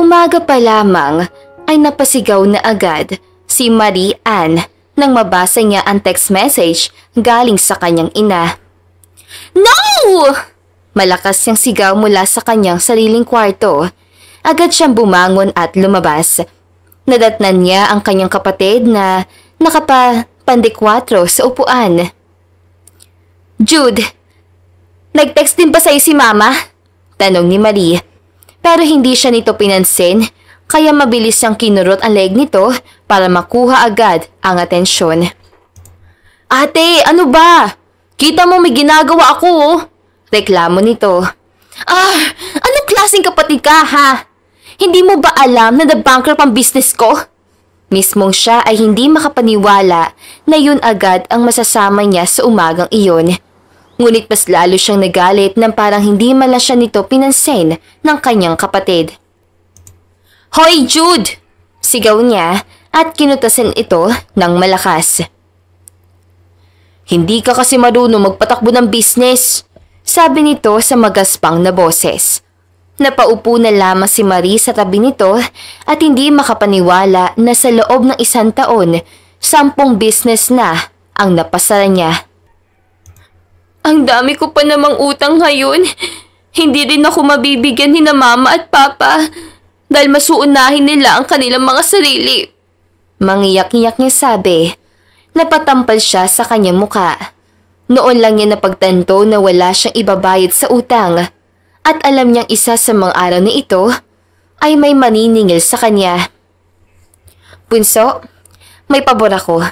Umaga pa lamang ay napasigaw na agad si Marie Ann nang mabasa niya ang text message galing sa kanyang ina. No! Malakas niyang sigaw mula sa kanyang sariling kwarto. Agad siyang bumangon at lumabas. Nadatnan niya ang kanyang kapatid na nakapandikwaatro sa upuan. Jude, nag-text din ba sa'yo si Mama? Tanong ni Marie. Pero hindi siya nito pinansin, kaya mabilis siyang kinurot ang leg nito para makuha agad ang atensyon. Ate, ano ba? Kita mo may ginagawa ako oh. Reklamo nito. Anong klaseng kapatid ka ha? Hindi mo ba alam na na-bankrupt ang business ko? Mismong siya ay hindi makapaniwala na yun agad ang masasama niya sa umagang iyon. Ngunit mas lalo siyang nagalit nang parang hindi man lang siya nito pinansin ng kanyang kapatid. Hoy Jude! Sigaw niya at kinutasan ito ng malakas. Hindi ka kasi marunong magpatakbo ng business, sabi nito sa magaspang na boses. Napaupo na lamang si Marie sa tabi nito at hindi makapaniwala na sa loob ng 1 taon, 10 business na ang napasara niya. Ang dami ko pa namang utang ngayon. Hindi rin ako mabibigyan ni na Mama at Papa dahil masuunahin nila ang kanilang mga sarili. Mangiyak-iyak niya sabi. Napatampal siya sa kanyang muka. Noon lang niya napagtanto na wala siyang ibabayad sa utang at alam niyang isa sa mga araw na ito ay may maniningil sa kanya. Bunso, may pabor ako.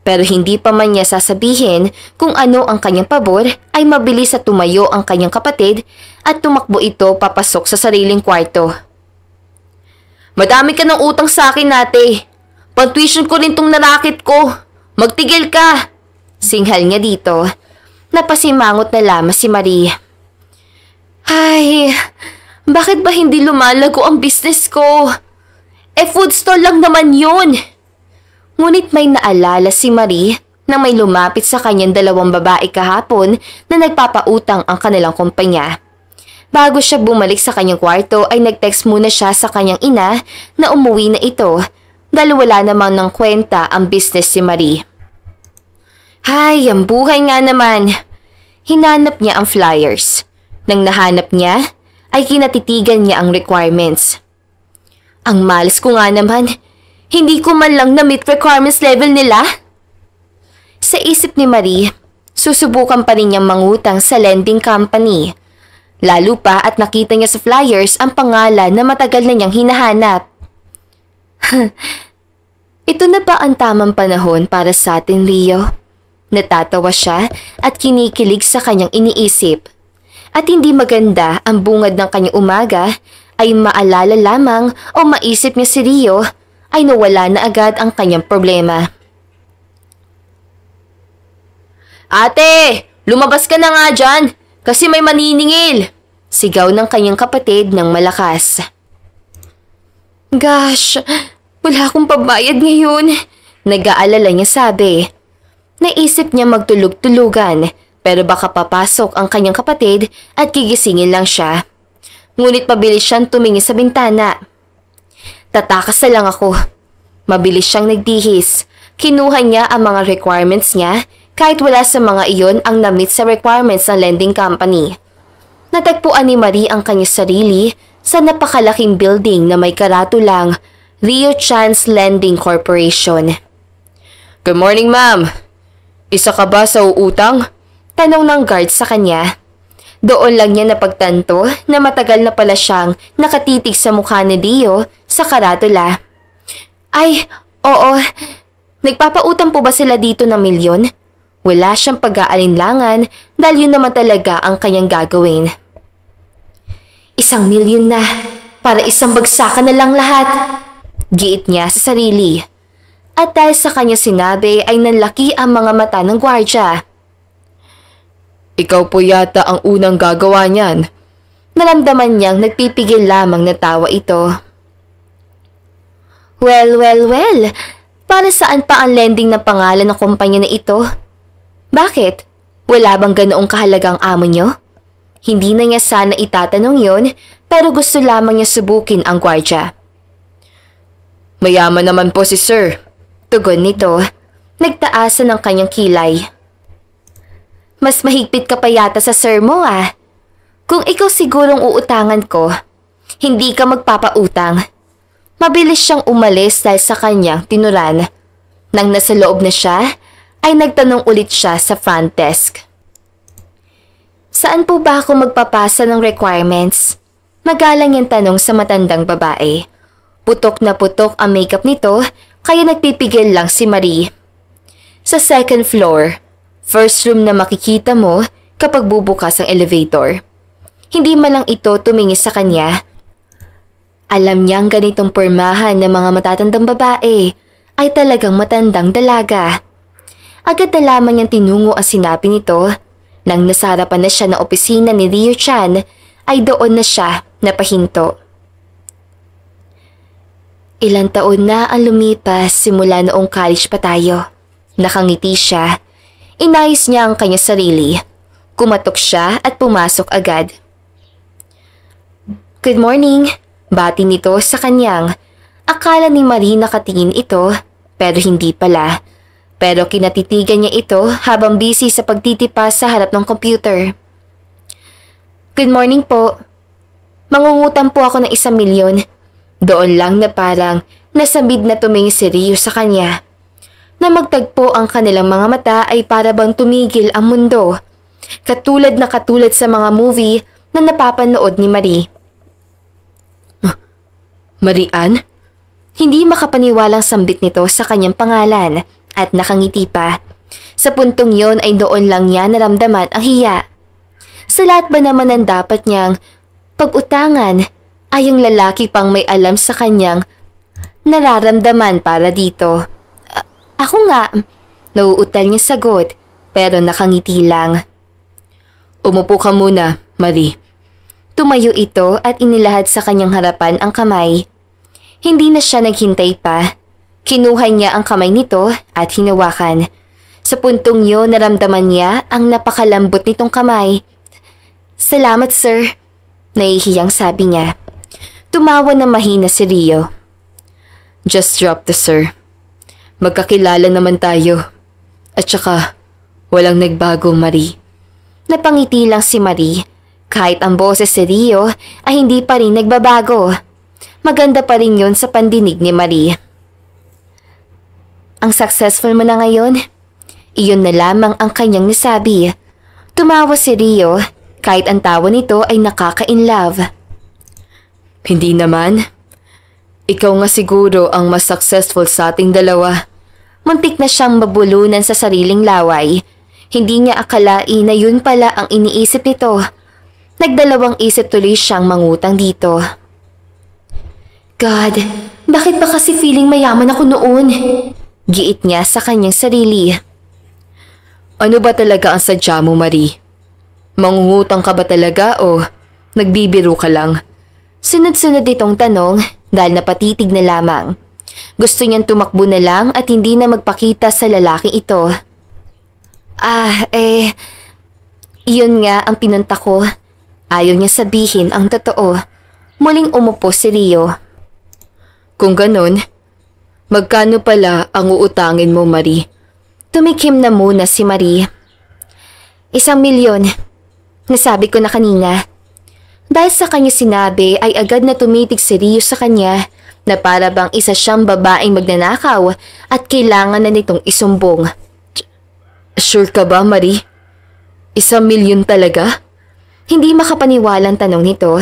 Pero hindi pa man niya sasabihin kung ano ang kanyang pabor ay mabilis at tumayo ang kanyang kapatid at tumakbo ito papasok sa sariling kwarto. Madami ka ng utang sa akin, ate. Pang-tuition ko rin tong narakit ko. Magtigil ka! Singhal niya dito. Napasimangot na lamang si Marie. Ay, bakit ba hindi lumalago ang business ko? Food stall lang naman yun. Ngunit may naalala si Marie na may lumapit sa kanyang 2 babae kahapon na nagpapautang ang kanilang kumpanya. Bago siya bumalik sa kanyang kwarto ay nag-text muna siya sa kanyang ina na umuwi na ito dahil wala namang ng kwenta ang business si Marie. Ay, ang buhay nga naman. Hinanap niya ang flyers. Nang nahanap niya, ay kinatitigan niya ang requirements. Ang malas ko nga naman. Hindi ko man lang na-meet requirements level nila. Sa isip ni Marie, susubukan pa rin niyang mangutang sa lending company. Lalo pa at nakita niya sa flyers ang pangalan na matagal na niyang hinahanap. Ito na ba ang tamang panahon para sa atin, Rio? Natatawa siya at kinikilig sa kanyang iniisip. At hindi maganda ang bungad ng kanyang umaga ay maalala lamang o maisip niya si Rio ay nawala na agad ang kanyang problema. Ate! Lumabas ka na nga dyan! Kasi may maniningil! Sigaw ng kanyang kapatid ng malakas. Gosh! Wala akong pabayad ngayon! Nag-aalala niya sabi. Naisip niya magtulog-tulugan pero baka papasok ang kanyang kapatid at gigisingin lang siya. Ngunit mabilis siyang tumingin sa bintana. Tatakas na lang ako. Mabilis siyang nagdihis. Kinuha niya ang mga requirements niya kahit wala sa mga iyon ang na-meet sa requirements ng lending company. Natagpuan ni Marie ang kanyang sarili sa napakalaking building na may karatulang Rio Chance Lending Corporation. Good morning, ma'am. Isa ka ba sa uutang? Tanong ng guard sa kanya. Doon lang niya napagtanto na matagal na pala siyang nakatitig sa mukha ni Dio sa karatula. Ay, oo. Nagpapautang po ba sila dito ng milyon? Wala siyang pag-aalinlangan dahil yun naman talaga ang kanyang gagawin. 1 milyon na para isang bagsakan na lang lahat. Giit niya sa sarili. At dahil sa kanya sinabi ay nanlaki ang mga mata ng gwardya. Ikaw po yata ang unang gagawa niyan. Naramdaman niyang nagpipigil lamang na tawa ito. Well. Para saan pa ang lending na pangalan ng kumpanya na ito? Bakit? Wala bang ganoong kahalagang amo niyo? Hindi na niya sana itatanong yon pero gusto lamang niya subukin ang gwardya. Mayaman naman po si sir. Tugon nito, nagtaasan ng kanyang kilay. Mas mahigpit ka pa yata sa sir mo ah. Kung ikaw sigurong uutangan ko, hindi ka magpapautang. Mabilis siyang umalis dahil sa kanyang tinuran. Nang nasa loob na siya, ay nagtanong ulit siya sa front desk. Saan po ba ako magpapasa ng requirements? Magalang yung tanong sa matandang babae. Putok na putok ang makeup nito, kaya nagpipigil lang si Marie. Sa second floor, first room na makikita mo kapag bubukas ang elevator. Hindi man lang ito tumingin sa kanya. Alam niyang ganitong pormahan ng mga matatandang babae ay talagang matandang dalaga. Agad na lamang niyang tinungo ang sinabi nito. Nang nasarapan na siya ng opisina ni Rio Chan, ay doon na siya napahinto. Ilang taon na ang lumipas simula noong college pa tayo. Nakangiti siya. Inayos niya ang kanyang sarili. Kumatok siya at pumasok agad. Good morning. Bati nito sa kanyang. Akala ni Marie nakatingin ito, pero hindi pala. Pero kinatitigan niya ito habang busy sa pagtitipa sa harap ng computer. Good morning po. Mangungutang po ako ng 1 milyon. Doon lang na parang nasambid na tumingin si Rio sa kanya. Na magtagpo ang kanilang mga mata ay para bang tumigil ang mundo. Katulad sa mga movie na napapanood ni Marie. Marian? Hindi makapaniwalang sambit nito sa kanyang pangalan at nakangiti pa. Sa puntong yon ay doon lang niya naramdaman ang hiya. Sa lahat ba naman ang dapat niyang pag-utangan ay ang lalaki pang may alam sa kanyang nararamdaman para dito. Ako nga, nauutal niya sagot pero nakangiti lang. Umupo ka muna, Marie. Tumayo ito at inilahad sa kanyang harapan ang kamay. Hindi na siya naghintay pa. Kinuha niya ang kamay nito at hinawakan. Sa puntong yun, naramdaman niya ang napakalambot nitong kamay. Salamat, sir. Nahihiyang sabi niya. Tumawa na mahina si Rio. Just drop the sir. Magkakilala naman tayo. At saka, walang nagbago, Marie. Napangiti lang si Marie. Kahit ang boses si Rio ay hindi pa rin nagbabago. Maganda pa rin yun sa pandinig ni Marie. Ang successful mo na ngayon? Iyon na lamang ang kanyang nasabi. Tumawa si Rio kahit ang tawa nito ay nakaka-inlove. Hindi naman. Ikaw nga siguro ang mas successful sa ating dalawa. Muntik na siyang mabulunan sa sariling laway. Hindi niya akalain na yun pala ang iniisip nito. Nagdalawang isip tuloy siyang mangutang dito. God, bakit ba kasi feeling mayaman ako noon? Giit niya sa kanyang sarili. Ano ba talaga ang sadya mo, Marie? Mangungutang ka ba talaga o nagbibiro ka lang? Sunod-sunod itong tanong dahil napatitig na lamang. Gusto niyang tumakbo na lang at hindi na magpakita sa lalaking ito. Iyon nga ang pinunta ko. Ayaw niya sabihin ang totoo. Muling umupo si Rio. Kung ganun, magkano pala ang uutangin mo, Marie? Tumikim na muna si Marie. 1 milyon. Nasabi ko na kanina. Dahil sa kanya sinabi ay agad na tumitig si Rio sa kanya na para bang isa siyang babaeng magnanakaw at kailangan na nitong isumbong. Sure ka ba, Marie? 1 milyon talaga? Hindi makapaniwalang tanong nito.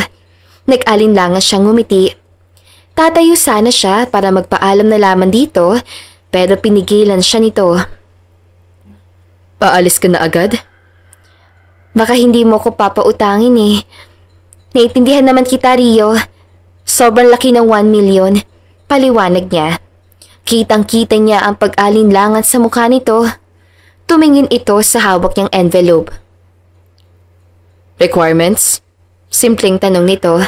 Nag-alinlangan siyang ngumiti. Tatayo sana siya para magpaalam na lamang dito, pero pinigilan siya nito. Paalis ka na agad? Baka hindi mo ko papautangin eh. Naiintindihan naman kita, Rio. Sobrang laki ng 1 milyon. Paliwanag niya. Kitang-kita niya ang pag-alinlangan sa mukha nito. Tumingin ito sa hawak niyang envelope. Requirements? Simpleng tanong nito.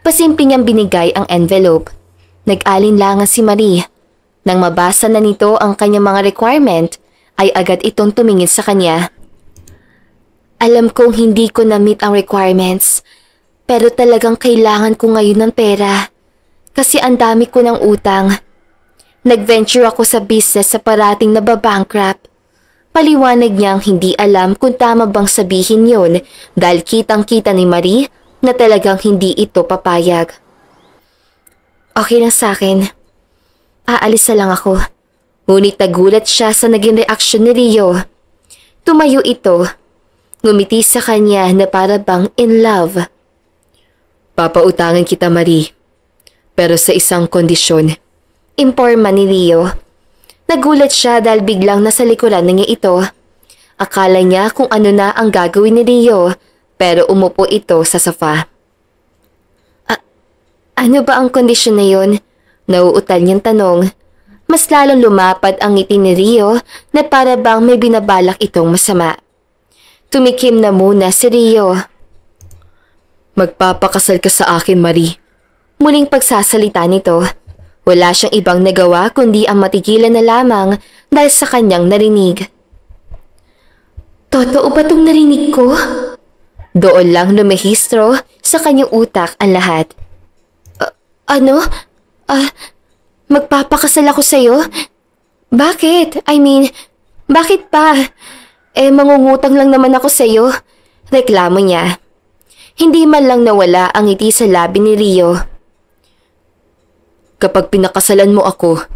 Pasimple niyang binigay ang envelope. Nag-alinlangan si Marie. Nang mabasa na nito ang kanyang mga requirement, ay agad itong tumingin sa kanya. Alam kong hindi ko na-meet ang requirements, Pero talagang kailangan ko ngayon ng pera. Kasi ang dami ko ng utang. Nag-venture ako sa business sa parating nababankrupt. Paliwanag niyang hindi alam kung tama bang sabihin yon dahil kitang-kita ni Marie na talagang hindi ito papayag. Okay lang sa akin. Aalis na lang ako. Ngunit nagulat siya sa naging reaksyon ni Rio. Tumayo ito. Ngumiti sa kanya na para bang in love. Papautangan kita, Marie. Pero sa isang kondisyon. Imporma ni Rio. Nagulat siya dahil biglang nasa likuran na niya ito. Akala niya kung ano na ang gagawin ni Rio, pero umupo ito sa sofa. Ano ba ang kondisyon na yun? Nauutal niyang tanong. Mas lalong lumapad ang ngiti ni Rio na para bang may binabalak itong masama. Tumikim na muna si Rio. Magpapakasal ka sa akin, Marie. Muling pagsasalita nito. Wala siyang ibang nagawa kundi ang matigilan na lamang dahil sa kanyang narinig. Totoo ba itong narinig ko? Doon lang lumehistro sa kanyang utak ang lahat. Magpapakasal ako sa'yo? Bakit? Bakit pa? Mangungutang lang naman ako sa'yo. Reklamo niya. Hindi man lang nawala ang ngiti sa labi ni Rio. Kapag pinakasalan mo ako,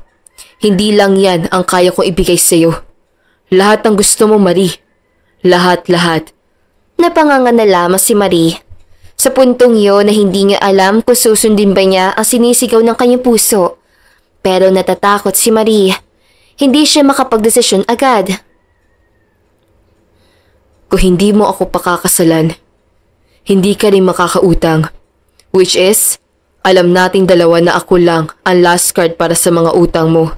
hindi lang yan ang kaya kong ibigay sa'yo. Lahat ng gusto mo, Marie. Lahat. Napanganga na lamang si Marie. Sa puntong yun na hindi niya alam kung susundin ba niya ang sinisigaw ng kanyang puso. Pero natatakot si Marie. Hindi siya makapagdesisyon agad. Kung hindi mo ako pakakasalan, hindi ka rin makakautang. Which is, alam nating dalawa na ako lang ang last card para sa mga utang mo.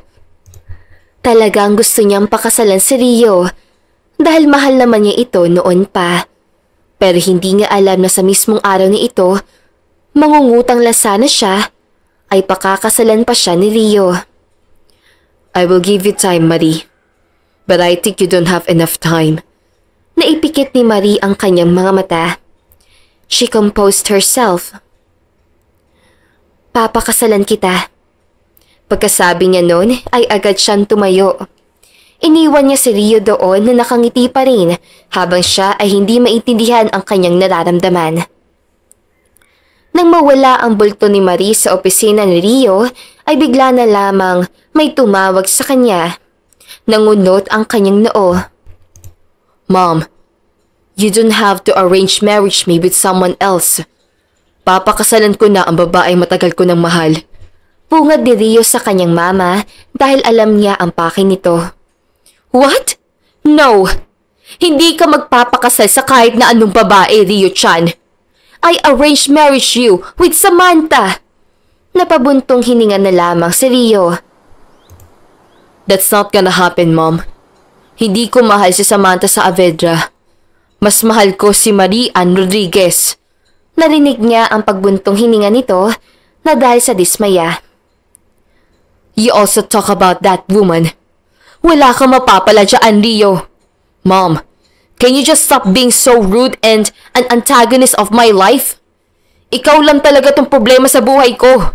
Talagang gusto niyang pakasalan si Rio dahil mahal naman niya ito noon pa. Pero hindi niya alam na sa mismong araw ni ito, mangungutang lang sana siya, ay pakakasalan pa siya ni Rio. I will give you time, Marie. But I think you don't have enough time. Naipikit ni Marie ang kanyang mga mata. She composed herself. Papakasalan kita. Pagkasabi niya noon ay agad siyang tumayo. Iniwan niya si Rio doon na nakangiti pa rin habang siya ay hindi maintindihan ang kanyang nararamdaman. Nang mawala ang bulto ni Marie sa opisina ni Rio ay bigla na lamang may tumawag sa kanya. Nangunot ang kanyang noo. Mom, you don't have to arrange marriage me with someone else. Papakasalan ko na ang babaeng matagal ko nang mahal. Bungad ni Rio sa kanyang mama dahil alam niya ang pake nito. What? No! Hindi ka magpapakasal sa kahit na anong babae, Rio-chan. I arranged marriage you with Samantha. Napabuntong hininga na lamang si Rio. That's not gonna happen, Mom. Hindi ko mahal si Samantha sa Avedra. Mas mahal ko si Marie Ann Rodriguez. Narinig niya ang pagbuntong hininga nito na dahil sa dismaya. You also talk about that woman. Wala kang mapapala dyan, Rio. Mom, can you just stop being so rude and an antagonist of my life? Ikaw lang talaga tong problema sa buhay ko.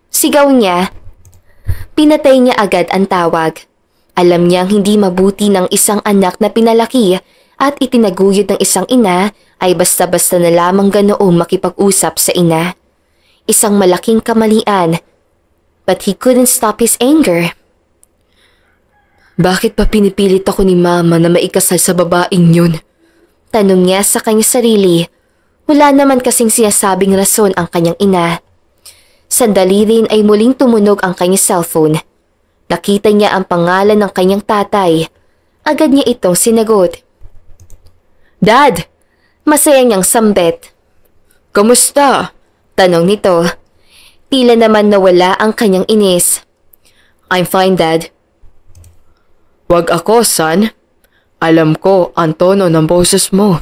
Sigaw niya. Pinatay niya agad ang tawag. Alam niyang hindi mabuti ng isang anak na pinalaki at itinaguyod ng isang ina ay basta-basta na lamang ganoong makipag-usap sa ina. Isang malaking kamalian. But he couldn't stop his anger. Bakit pa pinipilit ako ni Mama na maikasal sa babaeng yun? Tanong niya sa kanyang sarili. Wala naman kasing sinasabing rason ang kanyang ina. Sandali rin ay muling tumunog ang kanyang cellphone. Nakita niya ang pangalan ng kanyang tatay. Agad niya itong sinagot. Dad! Masaya niyang sambet. Kamusta? Tanong nito. Tila naman nawala ang kanyang inis. I'm fine, Dad. Wag ako, son. Alam ko ang tono ng boses mo.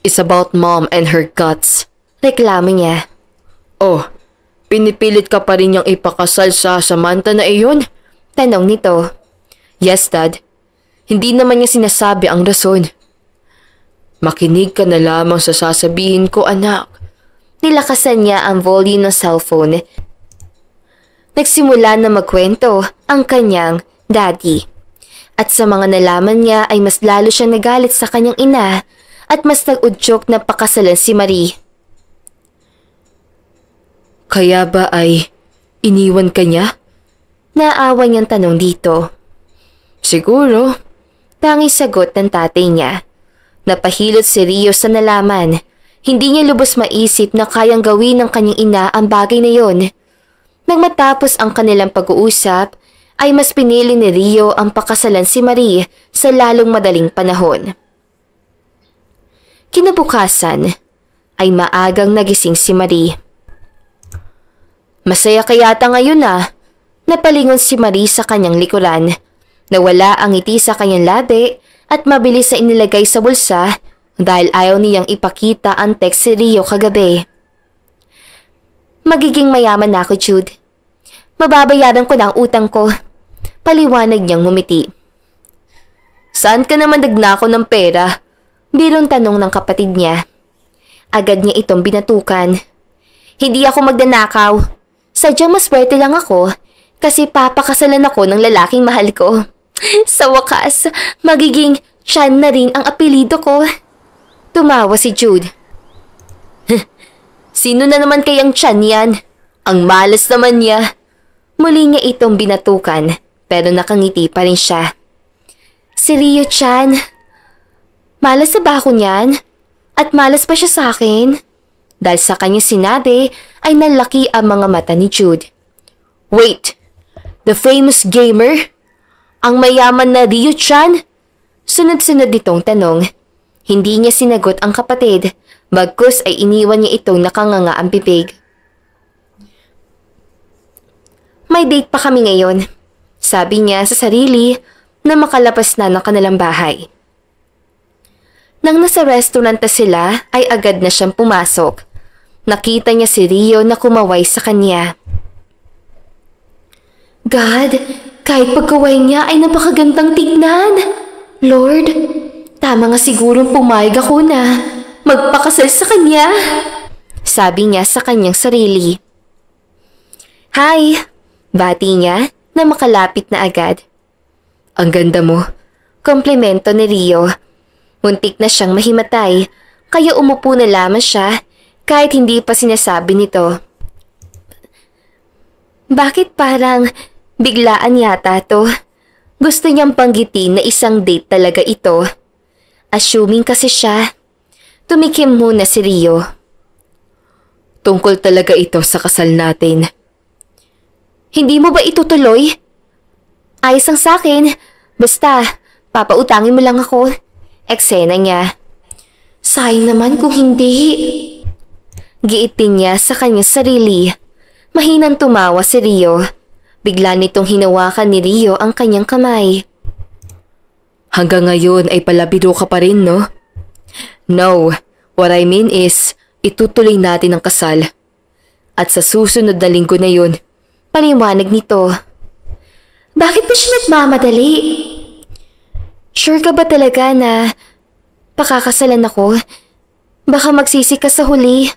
It's about Mom and her guts. Reklamo niya. Oh, pinipilit ka pa rin niyang ipakasal sa Samantha na iyon? Tanong nito. Yes, Dad. Hindi naman niya sinasabi ang rason. Makinig ka na lamang sa sasabihin ko, anak. Nilakasan niya ang volume ng cellphone. Nagsimula na magkwento ang kanyang daddy. At sa mga nalaman niya ay mas lalo siyang nagalit sa kanyang ina at mas nag-udyok na pakasalan si Marie. Kaya ba ay iniwan ka niya? Naawa niyang tanong dito. Siguro. Tanging sagot ng tatay niya. Napahilot si Rio sa nalaman. Hindi niya lubos maisip na kayang gawin ng kanyang ina ang bagay na yon. Nang matapos ang kanilang pag-uusap, ay mas pinili ni Rio ang pakasalan si Marie sa lalong madaling panahon. Kinabukasan, ay maagang nagising si Marie. Masaya ka yata ngayon Napalingon si Marie sa kanyang likuran. Nawala ang ngiti sa kanyang labi at mabilis sa inilagay sa bulsa dahil ayaw niyang ipakita ang text si Rio kagabi. Magiging mayaman na ako, Jude. Mababayaran ko na ang utang ko. Paliwanag niyang ngumiti. Saan ka naman nagnakaw ng pera? Birong tanong ng kapatid niya. Agad niya itong binatukan. Hindi ako magnanakaw. Sadyang maswerte lang ako kasi papakasalan ako ng lalaking mahal ko. Sa wakas, magiging Chan na rin ang apelido ko. Tumawa si Jude. Sino na naman kayang Chan yan? Ang malas naman niya. Muli niya itong binatukan pero nakangiti pa rin siya. Si Rio Chan. Malas na ba ako niyan? At malas pa siya sa akin? Dahil sa kanya sinabi ay nalaki ang mga mata ni Jude. Wait! The famous gamer? Ang mayaman na Rio Chan? Sunod-sunod nitong tanong. Hindi niya sinagot ang kapatid, bagkus ay iniwan niya itong nakanganga ang bibig. May date pa kami ngayon, sabi niya sa sarili na makalapas na ng kanilang bahay. Nang nasa restaurant na sila ay agad na siyang pumasok. Nakita niya si Rio na kumaway sa kanya. God, kahit pagkaway niya ay napakagandang tignan. Lord, tama nga sigurong pumayag ako na magpakasal sa kanya. Sabi niya sa kanyang sarili. Hi, bati niya na makalapit na agad. Ang ganda mo, komplimento ni Rio. Muntik na siyang mahimatay, kaya umupo na lamang siya kahit hindi pa sinasabi nito. Bakit parang biglaan yata to? Gusto niyang panggitin na isang date talaga ito. Assuming kasi siya. Tumikim muna si Rio. Tungkol talaga ito sa kasal natin. Hindi mo ba itutuloy? Ayos ang sakin. Basta, papautangin mo lang ako. Eksena niya. Sayang naman kung hindi. Giitin niya sa kanyang sarili. Mahinang tumawa si Rio. Bigla nitong hinawakan ni Rio ang kanyang kamay. Hanggang ngayon ay palabiro ka pa rin, no? No, what I mean is, itutuloy natin ang kasal. At sa susunod na linggo na yun, paliwanag nito. Bakit ba siya nagmamadali? Sure ka ba talaga na pakakasalan ako? Baka magsisi ka sa huli.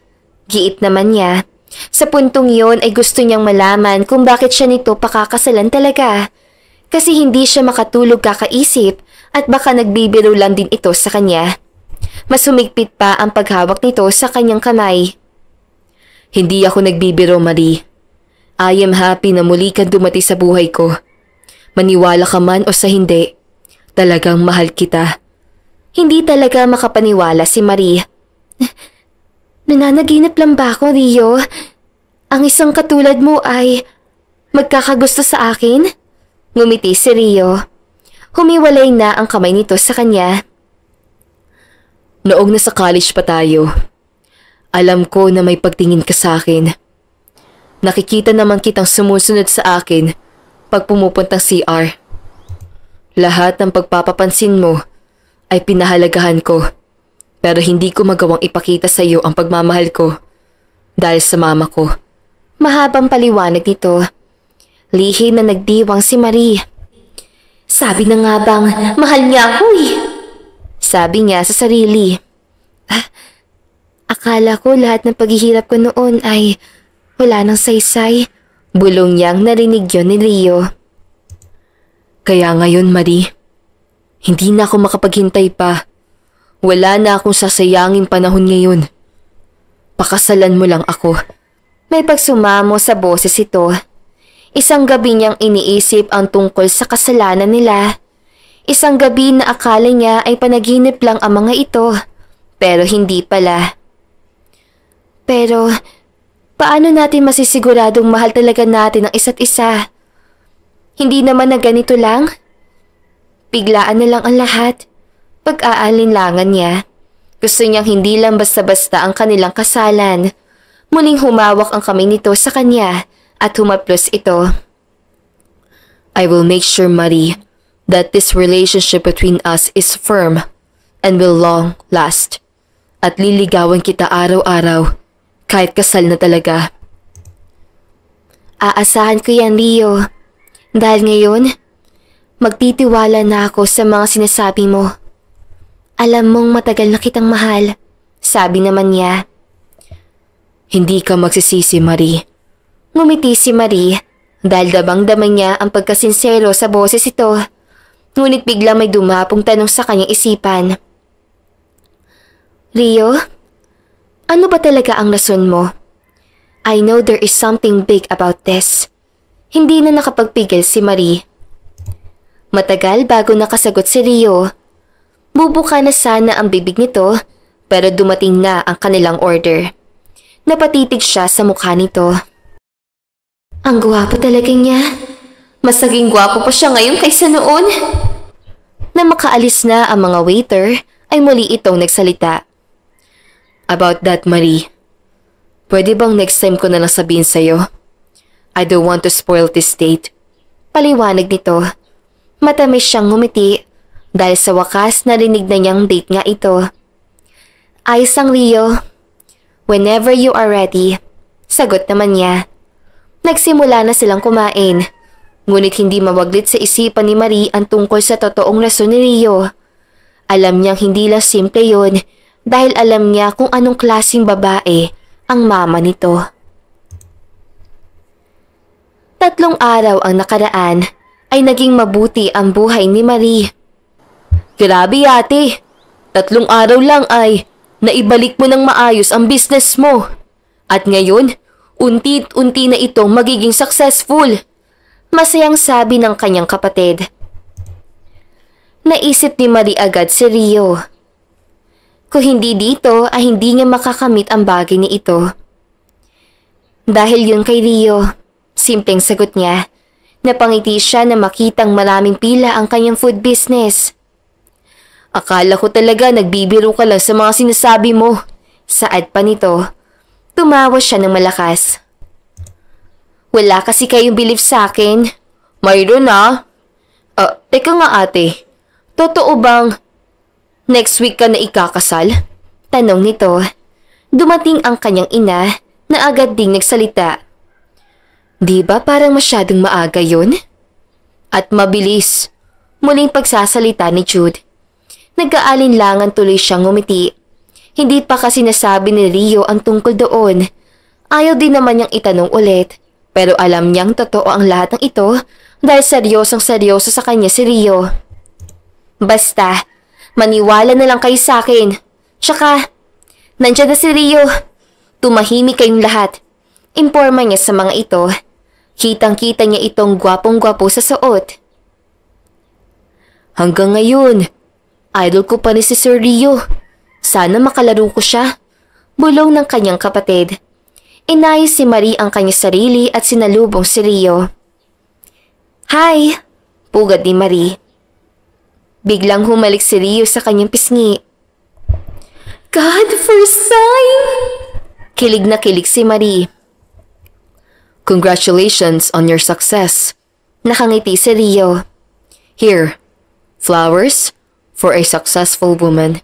Giit naman niya. Sa puntong yon ay gusto niyang malaman kung bakit siya nito pakakasalan talaga. Kasi hindi siya makatulog kakaisip at baka nagbibiro lang din ito sa kanya. Mas humigpit pa ang paghawak nito sa kanyang kamay. Hindi ako nagbibiro, Marie. I am happy na muli kang dumati sa buhay ko. Maniwala ka man o sa hindi, talagang mahal kita. Hindi talaga makapaniwala si Marie. Nananaginip lang ba ako, Rio? Ang isang katulad mo ay magkakagusto sa akin? Ngumiti si Rio. Humiwalay na ang kamay nito sa kanya. Noong nasa college pa tayo, alam ko na may pagtingin ka sa akin. Nakikita naman kitang sumusunod sa akin pag pumupuntang CR. Lahat ng pagpapapansin mo ay pinahalagahan ko. Pero hindi ko magawang ipakita sa iyo ang pagmamahal ko dahil sa mama ko. Mahabang paliwanag nito. Lihim na nagdiwang si Marie. Sabi na nga bang mahal niya ako eh. Sabi niya sa sarili. Akala ko lahat ng paghihirap ko noon ay wala nang saysay. Bulong niyang narinig yun ni Rio. Kaya ngayon, Marie, hindi na ako makapaghintay pa. Wala na akong sasayangin panahon ngayon. Pakasalan mo lang ako. May pagsumamo sa boses ito. Isang gabi niyang iniisip ang tungkol sa kasalanan nila. Isang gabi na akala niya ay panaginip lang ang mga ito, pero hindi pala. Pero, paano natin masisiguradong mahal talaga natin ang isa't isa? Hindi naman na ganito lang. Biglaan na lang ang lahat. Pag-aalinlangan niya. Gusto niyang hindi lang basta-basta ang kanilang kasalan. Muling humawak ang kamay nito sa kanya at humaplos ito. I will make sure, Marie, that this relationship between us is firm and will long last. At liligawan kita araw-araw, kahit kasal na talaga. Aasahan ko yan, Rio. Dahil ngayon, magtitiwala na ako sa mga sinasabi mo. Alam mong matagal na kitang mahal, sabi naman niya. Hindi ka magsisisi, Marie. Ngumiti si Marie dahil dabang-dama niya ang pagkasinsero sa boses ito. Ngunit bigla may dumapong tanong sa kanyang isipan. Rio, ano ba talaga ang rason mo? I know there is something big about this. Hindi na nakapagpigil si Marie. Matagal bago nakasagot si Rio. Bubuka na sana ang bibig nito pero dumating na ang kanilang order. Napatitig siya sa mukha nito. Ang gwapo talaga niya. Mas naging gwapo pa siya ngayon kaysa noon. Na makaalis na ang mga waiter ay muli itong nagsalita. About that, Marie. Pwede bang next time ko na lang sabihin sa'yo? I don't want to spoil this date. Paliwanag nito. Matamis siyang ngumiti dahil sa wakas narinig na niyang date nga ito. Ayos ang Rio. Whenever you are ready. Sagot naman niya. Nagsimula na silang kumain. Ngunit hindi mawaglit sa isipan ni Marie ang tungkol sa totoong rason ni Rio. Alam niyang hindi lang simple yun dahil alam niya kung anong klaseng babae ang mama nito. 3 araw ang nakaraan ay naging mabuti ang buhay ni Marie. Grabe ate, 3 araw lang ay naibalik mo ng maayos ang business mo. At ngayon, unti-unti na itong magiging successful. Masayang sabi ng kanyang kapatid. Naisip ni Marie agad si Rio. Kung hindi dito ay hindi niya makakamit ang bagay ni ito. Dahil yun kay Rio, simpleng sagot niya. Napangiti siya na makitang maraming pila ang kanyang food business. Akala ko talaga nagbibiro ka lang sa mga sinasabi mo. Saad pa nito. Tumawa siya ng malakas. Wala kasi kayong believe sa akin. Mayroon na. Teka nga ate. Totoo bang next week ka na ikakasal? Tanong nito. Dumating ang kanyang ina na agad ding nagsalita. Di ba parang masyadong maaga yun? At mabilis. Muling pagsasalita ni Jude. Nag-aalinlangan tuloy siyang ngumiti. Hindi pa kasi nasabi ni Rio ang tungkol doon. Ayaw din naman niyang itanong ulit. Pero alam niyang totoo ang lahat ng ito dahil seryosong seryoso sa kanya si Rio. Basta, maniwala na lang kayo sa akin. Tsaka, nandiyan na si Rio. Tumahimik kayong lahat. Imporma niya sa mga ito. Kitang-kita niya itong gwapong-gwapo sa suot. Hanggang ngayon, idol ko pa ni si Sir Rio. Sana makalaro ko siya. Bulong ng kanyang kapatid. Inayos si Marie ang kanyang sarili at sinalubong si Rio. Hi! Pugad ni Marie. Biglang humalik si Rio sa kanyang pisngi. God, first sign! Kilig na kilig si Marie. Congratulations on your success. Nakangiti si Rio. Here, flowers for a successful woman.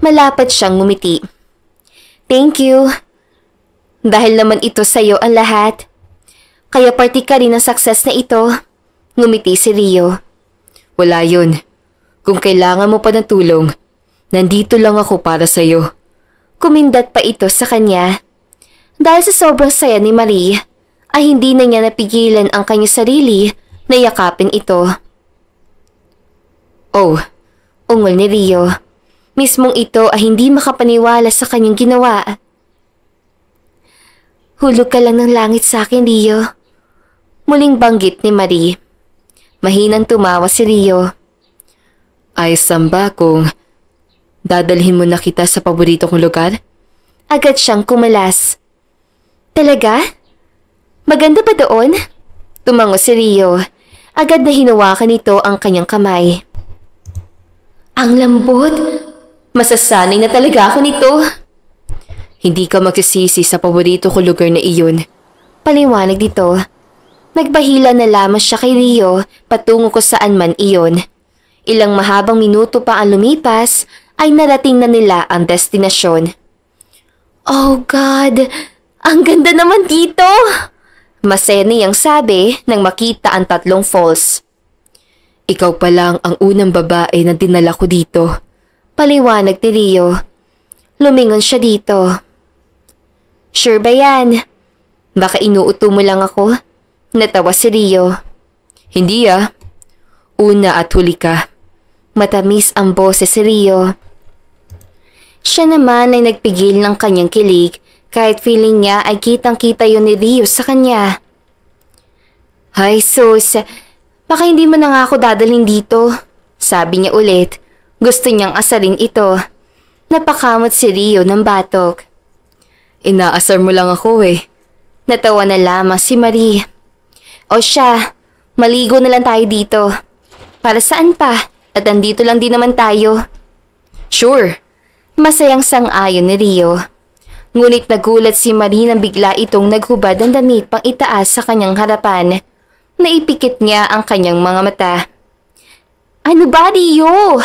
Malapad siyang ngumiti. Thank you. Dahil naman ito sa'yo ang lahat. Kaya party ka rin ang success na ito. Ngumiti si Rio. Wala yun. Kung kailangan mo pa ng tulong, nandito lang ako para sa'yo. Kumindat pa ito sa kanya. Dahil sa sobrang saya ni Marie, ay hindi na niya napigilan ang kanyang sarili na yakapin ito. Oh, ungol ni Rio. Mismong ito ay hindi makapaniwala sa kanyang ginawa. Hulog ka lang ng langit sa akin, Rio. Muling banggit ni Marie. Mahinang tumawa si Rio. Ayos ba kung dadalhin mo na kita sa paborito kong lugar? Agad siyang kumalas. Talaga? Maganda ba doon? Tumango si Rio. Agad na hinawakan nito ang kanyang kamay. Ang lambot. Masasanay na talaga ako nito. Hindi ka magsisisi sa paborito kong lugar na iyon. Paliwanag dito. Nagbahila na lamang siya kay Rio patungo kung saan man iyon. Ilang mahabang minuto pa ang lumipas ay narating na nila ang destinasyon. Oh God! Ang ganda naman dito! Masaya niyang sabi nang makita ang 3 falls. Ikaw pa lang ang unang babae na dinala ko dito. Paliwanag ni Rio. Lumingon siya dito. Sure ba yan? Baka inuuto mo lang ako? Natawa si Rio. Hindi Una at huli ka. Matamis ang boses si Rio. Siya naman ay nagpigil ng kanyang kilig kahit feeling niya ay kitang-kita yun ni Rio sa kanya. Hay sus, baka hindi mo na nga ako dadalhin dito. Sabi niya ulit. Gusto niyang asarin ito. Napakamot si Rio ng batok. Inaasar mo lang ako Natawa na lamang si Marie. O siya, maligo na lang tayo dito. Para saan pa? At andito lang din naman tayo. Sure. Masayang sang-ayon ni Rio. Ngunit nagulat si Marie nang bigla itong naghubad ng damit pang itaas sa kanyang harapan. Naipikit niya ang kanyang mga mata. Ano ba, Rio?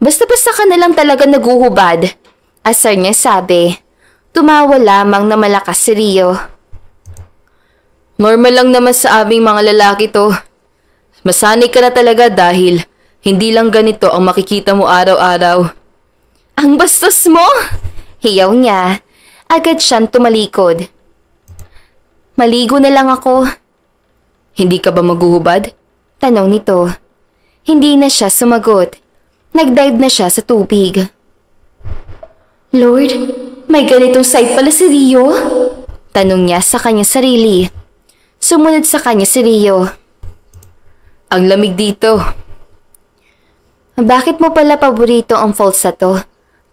Basta-basta ka na lang talaga naguhubad. Asar niya sabi. Tumawa lamang na malakas si Rio. Normal lang naman sa aming mga lalaki to. Masanay ka na talaga dahil hindi lang ganito ang makikita mo araw-araw. Ang bastos mo! Hiyaw niya. Agad siyang tumalikod. Maligo na lang ako. Hindi ka ba maghuhubad? Tanong nito. Hindi na siya sumagot. Nagdive na siya sa tubig. Lord, may ganitong side pala si Rio? Tanong niya sa kanyang sarili. Sumunod sa kanya si Rio. Ang lamig dito. Bakit mo pala paborito ang falls na to?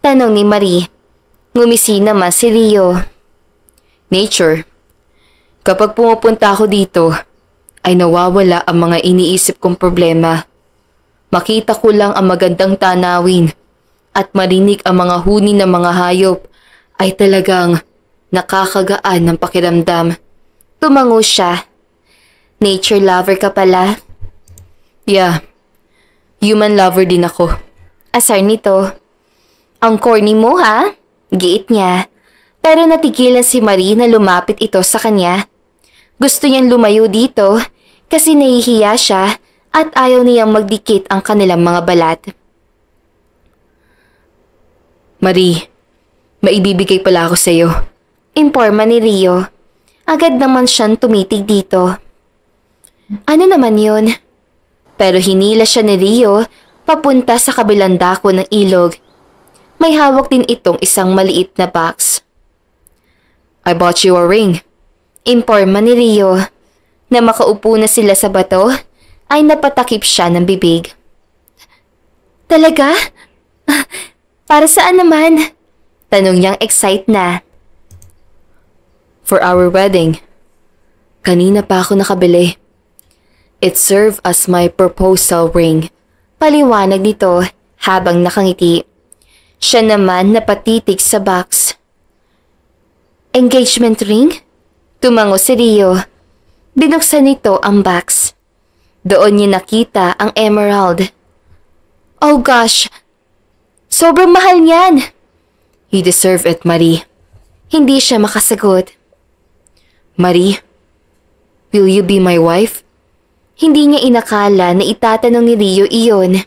Tanong ni Marie. Ngumisi naman si Rio. Nature. Kapag pumupunta ako dito, ay nawawala ang mga iniisip kong problema. Makita ko lang ang magandang tanawin at marinig ang mga huni ng mga hayop ay talagang nakakagaan ng pakiramdam. Tumango siya. Nature lover ka pala? Yeah. Human lover din ako. Asar nito. Ang corny mo ha? Giit niya. Pero natigilan si Marie na lumapit ito sa kanya. Gusto niyang lumayo dito kasi nahihiya siya at ayaw niyang magdikit ang kanilang mga balat. Marie, maibibigay pala ako sa'yo. Imporma ni Rio. Agad naman siyang tumitig dito. Ano naman yun? Pero hinila siya ni Rio papunta sa kabilang dako ng ilog. May hawak din itong isang maliit na box. I bought you a ring. Imporma ni Rio. Na makaupo na sila sa bato, ay napatakip siya ng bibig. Talaga? Para saan naman? Tanong niyang excite na. For our wedding. Kanina pa ako nakabili. It served as my proposal ring. Paliwanag nito habang nakangiti. Siya naman napatitig sa box. Engagement ring? Tumango si Rio. Binuksan nito ang box. Doon niya nakita ang emerald. Oh gosh! Sobrang mahal niyan! You deserve it, Marie. Hindi siya makasagot. Marie, will you be my wife? Hindi niya inakala na itatanong ni Rio iyon.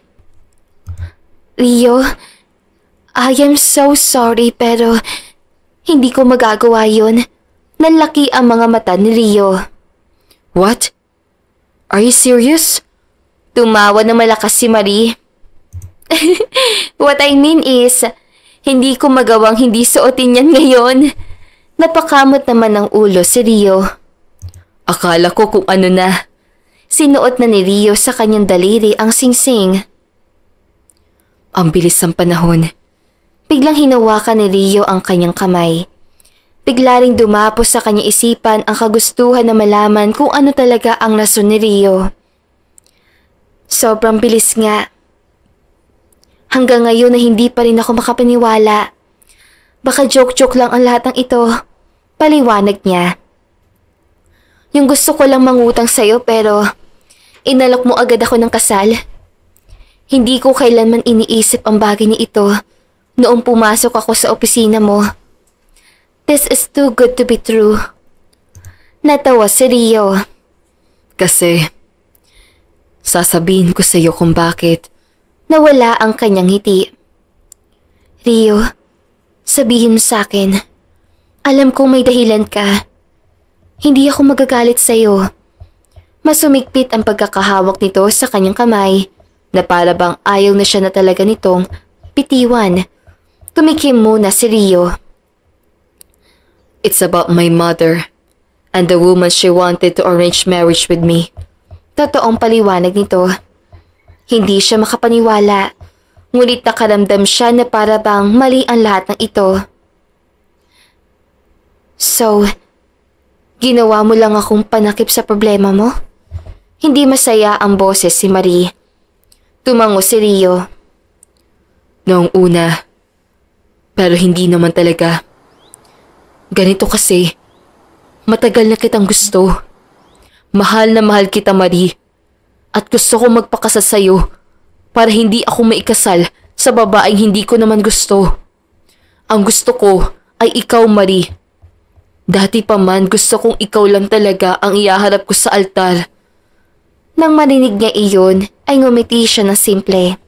Rio, I am so sorry pero Hindi ko magagawa yun. Nanlaki ang mga mata ni Rio. What? Are you serious? Tumawa na malakas si Marie. What I mean is, hindi ko magawang hindi suotin yan ngayon. Napakamot naman ng ulo si Rio. Akala ko kung ano na. Sinuot na ni Rio sa kanyang daliri ang singsing. Ang bilis ng panahon. Biglang hinawakan ni Rio ang kanyang kamay. Bigla ring dumapos sa kanyang isipan ang kagustuhan na malaman kung ano talaga ang rason ni Rio. Sobrang bilis nga. Hanggang ngayon na hindi pa rin ako makapaniwala. Baka joke-joke lang ang lahat ng ito. Paliwanag niya. Yung gusto ko lang mangutang sa'yo pero inalok mo agad ako ng kasal. Hindi ko kailanman iniisip ang bagay ni ito noong pumasok ako sa opisina mo. This is too good to be true. Natawa si Rio. Kasi, sasabihin ko sa'yo kung bakit. Nawala ang kanyang ngiti. Rio, sabihin mo sa'kin. Alam kong may dahilan ka. Hindi ako magagalit sa'yo. Masumikpit ang pagkakahawak nito sa kanyang kamay na para bang ayaw na siya na talaga nitong bitiwan. Tumikim muna si Rio. It's about my mother and the woman she wanted to arrange marriage with me. Totoong paliwanag nito. Hindi siya makapaniwala, ngunit nakaramdam siya na para bang mali ang lahat ng ito. So, ginawa mo lang akong panakip sa problema mo? Hindi masaya ang boses si Marie. Tumango si Rio. Noong una, pero hindi naman talaga. Ganito kasi, matagal na kitang gusto. Mahal na mahal kita, Marie. At gusto ko magpakasal sa'yo para hindi ako maikasal sa babaeng hindi ko naman gusto. Ang gusto ko ay ikaw, Marie. Dati pa man gusto kong ikaw lang talaga ang ihaharap ko sa altar. Nang marinig niya iyon, ay ngumiti siya ng simple.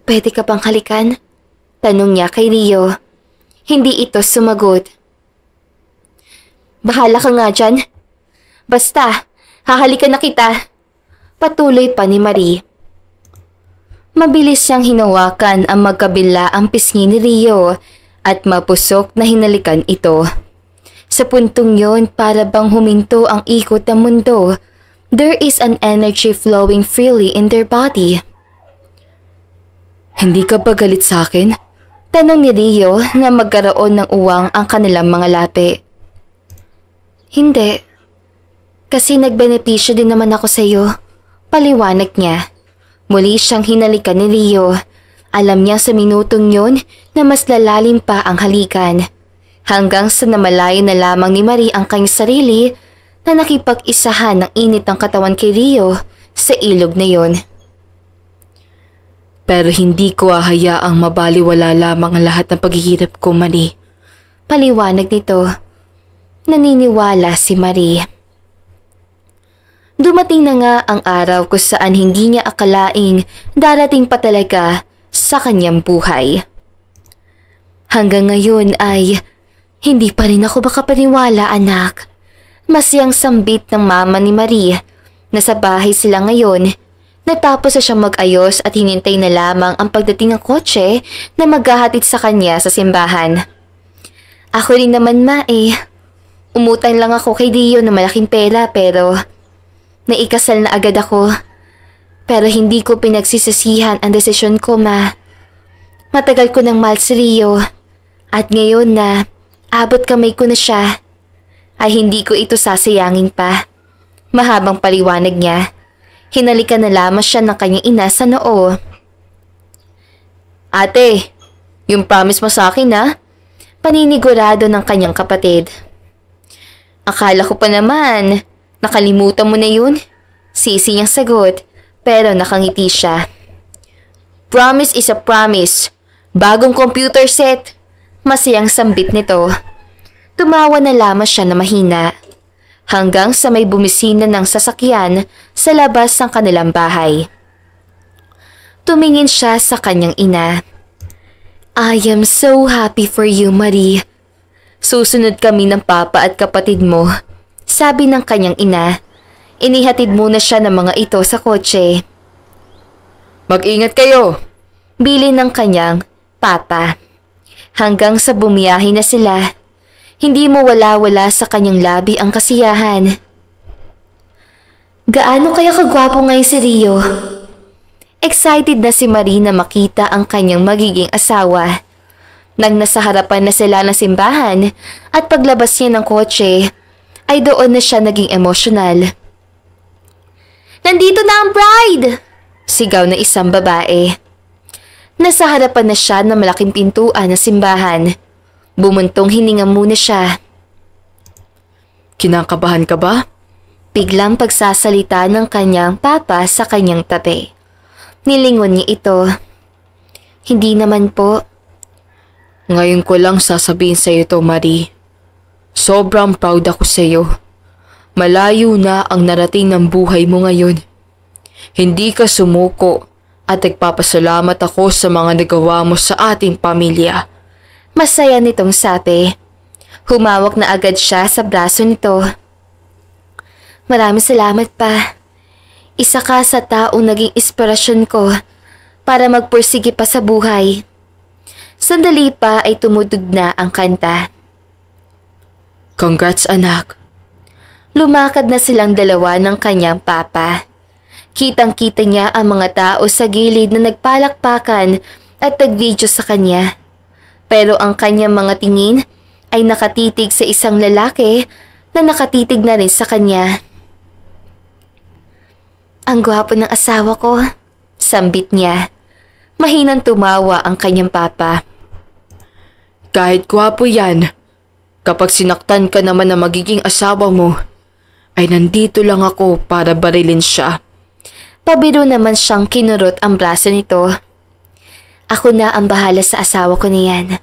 Pwede ka bang halikan? Tanong niya kay Rio. Hindi ito sumagot. Bahala ka nga dyan. Basta, hahalikan na kita. Patuloy pa ni Marie. Mabilis siyang hinawakan ang magkabila ang pisngi ni Rio at mapusok na hinalikan ito. Sa puntong yon para bang huminto ang ikot ng mundo. There is an energy flowing freely in their body. Hindi ka ba galit sa akin? Tanong ni Rio na magkaroon ng uwang ang kanilang mga lapi. Hindi. Kasi nagbenepisyo din naman ako sa iyo. Paliwanag niya. Muli siyang hinalikan ni Rio. Alam niya sa minutong yon na mas lalalim pa ang halikan. Hanggang sa namalayo na lamang ni Marie ang kanyang sarili na nakipag-isahan ng init ng katawan kay Rio sa ilog na yon. Pero hindi ko hahayaang mabaliwala lamang ang lahat ng paghihirap ko, Marie. Paliwanag nito. Naniniwala si Marie. Dumating na nga ang araw kung saan hindi niya akalaing darating pa talaga sa kanyang buhay. Hanggang ngayon ay hindi pa rin ako makapaniwala, anak. Masiyang sambit ng mama ni Marie na sa bahay sila ngayon. Natapos na siyang mag-ayos at hinintay na lamang ang pagdating ng kotse na maghahatid sa kanya sa simbahan. Ako rin naman, ma, umutang lang ako kay Dio ng malaking pera pero naikasal na agad ako. Pero hindi ko pinagsisisihan ang desisyon ko, ma. Matagal ko nang mahal si Rio at ngayon na abot kamay ko na siya ay hindi ko ito sasayangin pa. Mahabang paliwanag niya. Hinalikan na lamang siya ng kanyang ina sa noo. Ate, yung promise mo sa akin ha? Paninigurado ng kanyang kapatid. Akala ko pa naman, nakalimutan mo na yun? Sisi niyang sagot, pero nakangiti siya. Promise is a promise. Bagong computer set. Masayang sambit nito. Tumawa na lamang siya na mahina. Hanggang sa may bumisina ng sasakyan sa labas ng kanilang bahay. Tumingin siya sa kanyang ina. I am so happy for you, Marie. Susunod kami ng papa at kapatid mo, sabi ng kanyang ina. Inihatid muna siya ng mga ito sa kotse. Mag-ingat kayo! Bili ng kanyang papa. Hanggang sa bumiyahe na sila, hindi mo wala-wala sa kanyang labi ang kasiyahan. Gaano kaya kagwapo ngayon si Rio? Excited na si Marie na makita ang kanyang magiging asawa. Nang nasa harapan na sila ng simbahan at paglabas niya ng kotse, ay doon na siya naging emosyonal. Nandito na ang bride! Sigaw na isang babae. Nasa harapan na siya ng malaking pintuan ng simbahan. Bumuntong hininga muna siya. Kinakabahan ka ba? Biglang pagsasalita ng kanyang papa sa kanyang tabi. Nilingon niya ito. Hindi naman po. Ngayon ko lang sasabihin sa iyo to, Marie. Sobrang proud ako sa iyo. Malayo na ang narating ng buhay mo ngayon. Hindi ka sumuko at nagpapasalamat ako sa mga nagawa mo sa ating pamilya. Masaya nitong sabi. Humawak na agad siya sa braso nito. Maraming salamat pa. Isa ka sa taong naging inspirasyon ko para magpursige pa sa buhay. Sandali pa ay tumudog na ang kanta. Congrats, anak. Lumakad na silang dalawa ng kanyang papa. Kitang-kita niya ang mga tao sa gilid na nagpalakpakan at nagvideo sa kanya. Pero ang kanyang mga tingin ay nakatitig sa isang lalaki na nakatitig na rin sa kanya. Ang gwapo ng asawa ko, sambit niya. Mahinang tumawa ang kanyang papa. Kahit gwapo yan, kapag sinaktan ka naman na magiging asawa mo, ay nandito lang ako para barilin siya. Pabiro naman siyang kinurot ang braso nito. Ako na ang bahala sa asawa ko niyan.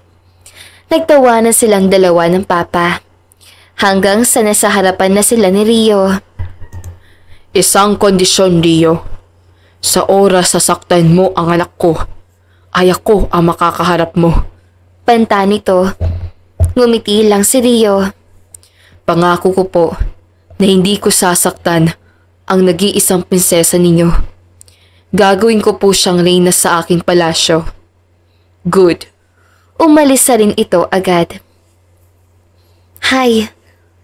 Nagtawanan silang dalawa ng papa. Hanggang sa nasa harapan na sila ni Rio. Isang kondisyon, Rio. Sa oras sasaktan mo ang anak ko, ay ako ang makakaharap mo. Panta nito. Ngumiti lang si Rio. Pangako ko po na hindi ko sasaktan ang nag-iisang prinsesa ninyo. Gagawin ko po siyang reyna sa aking palasyo. Good. Umalis na rin ito agad. Hay,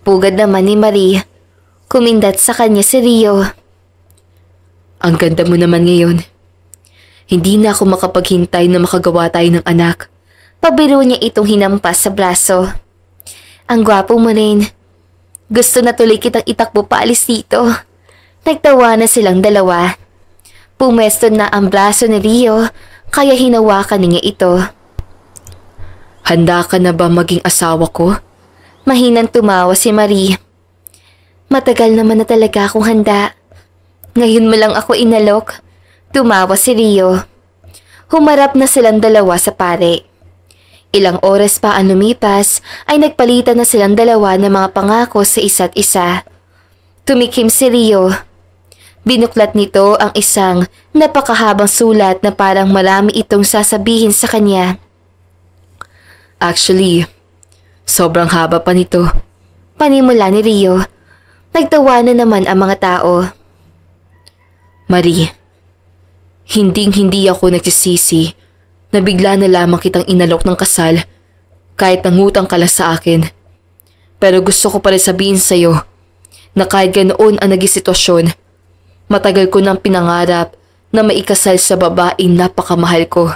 pugad naman ni Marie. Kumindat sa kanya si Rio. Ang ganda mo naman ngayon. Hindi na ako makapaghintay na makagawa tayo ng anak. Pabiro niya itong hinampas sa braso. Ang gwapo mo rin. Gusto na tuloy kitang itakbo paalis dito. Nagtawa na silang dalawa. Pumesto na ang braso ni Rio kaya hinawakan niya ito. Handa ka na ba maging asawa ko? Mahinang tumawa si Marie. Matagal naman na talaga akong handa. Ngayon mo lang ako inalok. Tumawa si Rio. Humarap na silang dalawa sa pare. Ilang oras pa ang lumipas ay nagpalitan na silang dalawa ng mga pangako sa isa't isa. Tumikim si Rio. Binuklat nito ang isang napakahabang sulat na parang marami itong sasabihin sa kanya. Actually, sobrang haba pa nito. Panimula ni Rio. Nagtawa na naman ang mga tao. Marie, hindi ako nagsisisi na bigla na lamang kitang inalok ng kasal kahit nangutang ka lang sa akin. Pero gusto ko pa rin sabihin sa'yo na kahit ganoon ang naging sitwasyon, matagal ko nang pinangarap na maikasal sa babaeng napakamahal ko.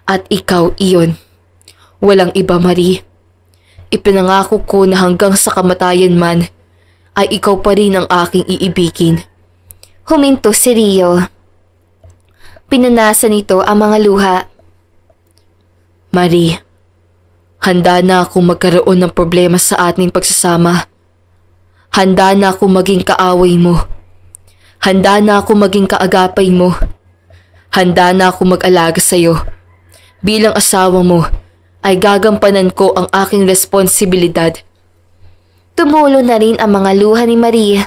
At ikaw iyon. Walang iba, Marie. Ipinangako ko na hanggang sa kamatayan man, ay ikaw pa rin ang aking iibigin. Huminto si Rio. Pinanasan nito ang mga luha. Marie, handa na akong magkaroon ng problema sa ating pagsasama. Handa na akong maging kaaway mo. Handa na akong maging kaagapay mo. Handa na akong mag-alaga sa'yo. Bilang asawa mo, ay gagampanan ko ang aking responsibilidad. Tumulo na rin ang mga luha ni Marie.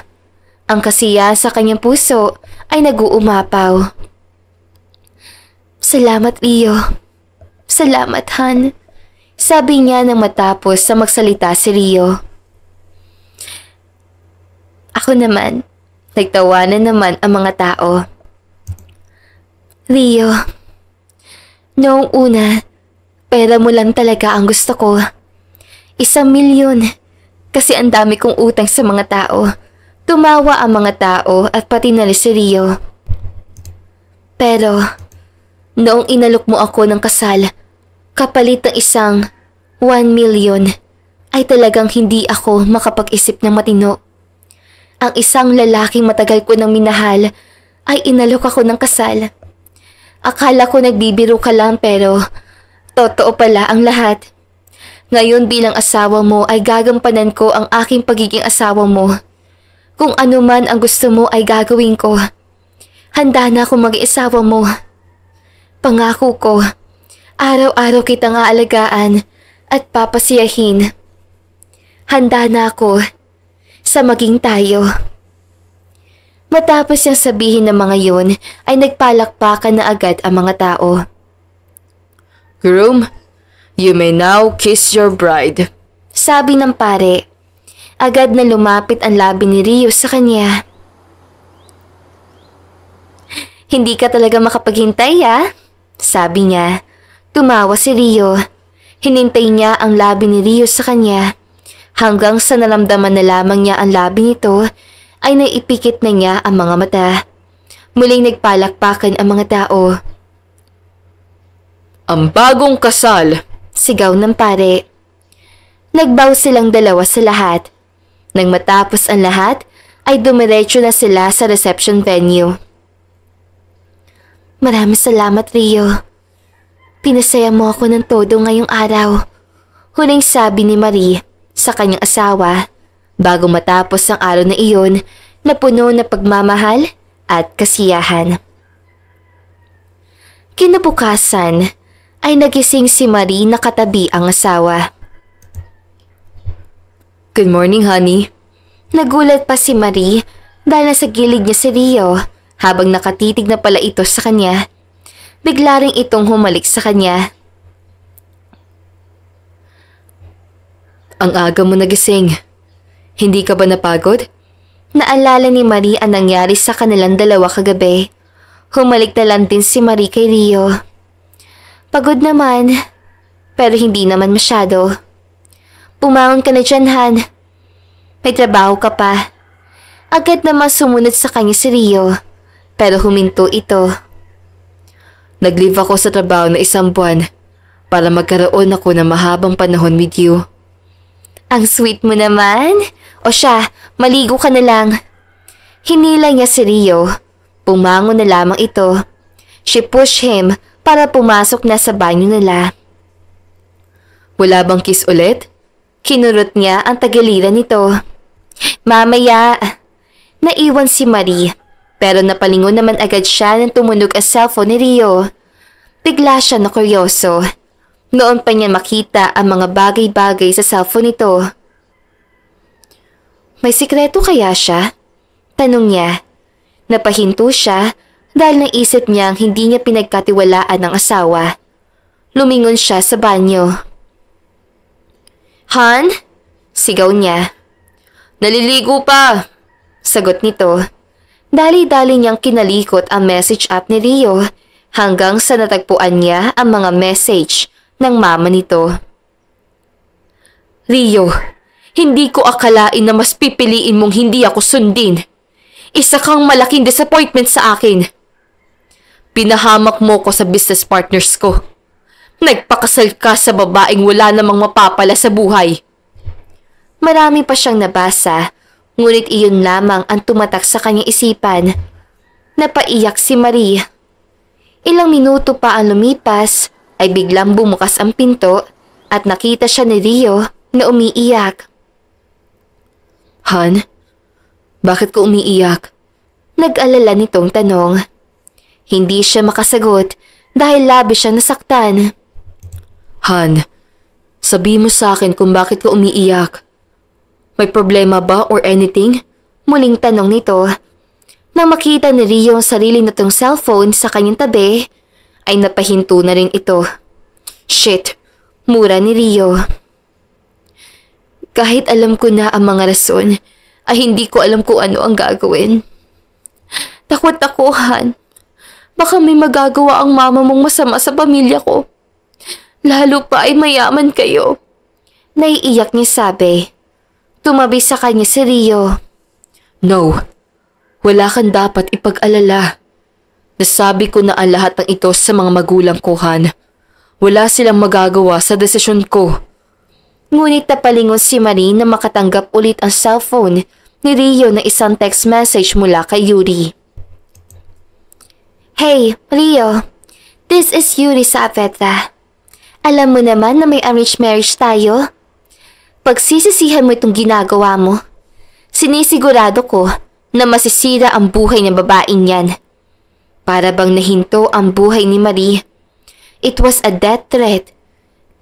Ang kasiyahan sa kanyang puso ay nag-uumapaw. Salamat, Rio. Salamat, Han. Sabi niya nang matapos sa magsalita si Rio. Ako naman, nagtawanan naman ang mga tao. Rio, noong una, pera mo lang talaga ang gusto ko. 1,000,000. Kasi ang dami kong utang sa mga tao. Tumawa ang mga tao at pati na si Rio. Pero, noong inalok mo ako ng kasal, kapalit ng isang 1,000,000, ay talagang hindi ako makapag-isip ng matino. Ang isang lalaking matagal ko nang minahal ay inalok ako ng kasal. Akala ko nagbibiro ka lang pero totoo pala ang lahat. Ngayon bilang asawa mo ay gagampanan ko ang aking pagiging asawa mo. Kung ano man ang gusto mo ay gagawin ko. Handa na akong maging asawa mo. Pangako ko, araw-araw kitang aalagaan at papasiyahin. Handa na ako sa maging tayo. Matapos niyang sabihin ng mga yun, ay nagpalakpakan na agad ang mga tao. Groom, you may now kiss your bride. Sabi ng pare. Agad na lumapit ang labi ni Rio sa kanya. Hindi ka talaga makapaghintay, ah? Sabi niya. Tumawa si Rio. Hinintay niya ang labi ni Rio sa kanya. Hanggang sa naramdaman na lamang niya ang labi nito, ay naipikit na niya ang mga mata. Muling nagpalakpakan ang mga tao. Ang bagong kasal! Sigaw ng pare. Nagbaw silang dalawa sa lahat. Nang matapos ang lahat, ay dumiretso na sila sa reception venue. Maraming salamat, Rio. Pinasaya mo ako ng todo ngayong araw. Huling sabi ni Marie sa kanyang asawa. Bago matapos ang araw na iyon na puno na pagmamahal at kasiyahan. Kinabukasan ay nagising si Marie na katabi ang asawa. Good morning, honey. Nagulat pa si Marie dahil nasa gilid niya si Rio habang nakatitig na pala ito sa kanya. Bigla ring itong humalik sa kanya. Ang aga mo nagising. Hindi ka ba napagod? Naalala ni Marie ang nangyari sa kanilang dalawa kagabi. Humalik na lang din si Marie kay Rio. Pagod naman, pero hindi naman masyado. Pumangon ka na dyan, Han. May trabaho ka pa. Agad naman sumunod sa kanya si Rio, pero huminto ito. Nag-leave ako sa trabaho na 1 buwan para magkaroon ako ng mahabang panahon with you. Ang sweet mo naman. O siya, maligo ka na lang. Hinila niya si Rio. Pumangon na lamang ito. She pushed him para pumasok na sa banyo nila. Wala bang kiss ulit? Kinurot niya ang tagiliran nito. Mamaya. Naiwan si Marie. Pero napalingon naman agad siya nang tumunog ang cellphone ni Rio. Bigla siya na kuryoso. Noon pa niya makita ang mga bagay-bagay sa cellphone nito. May sikreto kaya siya? Tanong niya. Napahinto siya dahil naisip niyang hindi niya pinagkatiwalaan ng asawa. Lumingon siya sa banyo. Han? Sigaw niya. Naliligo pa! Sagot nito. Dali-dali niyang kinalikot ang message app ni Rio hanggang sa natagpuan niya ang mga message ng mama nito. Rio, hindi ko akalain na mas pipiliin mong hindi ako sundin. Isa kang malaking disappointment sa akin. Pinahamak mo ko sa business partners ko. Nagpakasal ka sa babaeng wala namang mapapala sa buhay. Marami pa siyang nabasa, ngunit iyon lamang ang tumatak sa kanyang isipan. Napaiyak si Marie. Ilang minuto pa ang lumipas ay biglang bumukas ang pinto at nakita siya ni Rio na umiiyak. Han, bakit ko umiiyak? Nag-alala nitong tanong. Hindi siya makasagot dahil labis siyang nasaktan. Han, sabi mo sa akin kung bakit ka umiiyak. May problema ba or anything? Muling tanong nito. Nang makita ni Rio ang sarili nitong cellphone sa kanyang tabi, ay napahinto na rin ito. Shit, mura ni Rio. Kahit alam ko na ang mga rason, ay hindi ko alam kung ano ang gagawin. Takot ako, Han. Baka may magagawa ang mama mong masama sa pamilya ko. Lalo pa ay mayaman kayo. Naiiyak niya sabi. Tumabi sa kanya si Rio. No, wala kang dapat ipag-alala. Nasabi ko na ang lahat ng ito sa mga magulang ko, Han. Wala silang magagawa sa desisyon ko. Ngunit napalingon si Marie na makatanggap ulit ang cellphone ni Rio na isang text message mula kay Yuri. Hey, Rio. This is Yuri sa Aveta. Alam mo naman na may arranged marriage tayo? Pagsisisihan mo itong ginagawa mo. Sinisigurado ko na masisira ang buhay ng babaeng yan. Para bang nahinto ang buhay ni Marie. It was a death threat.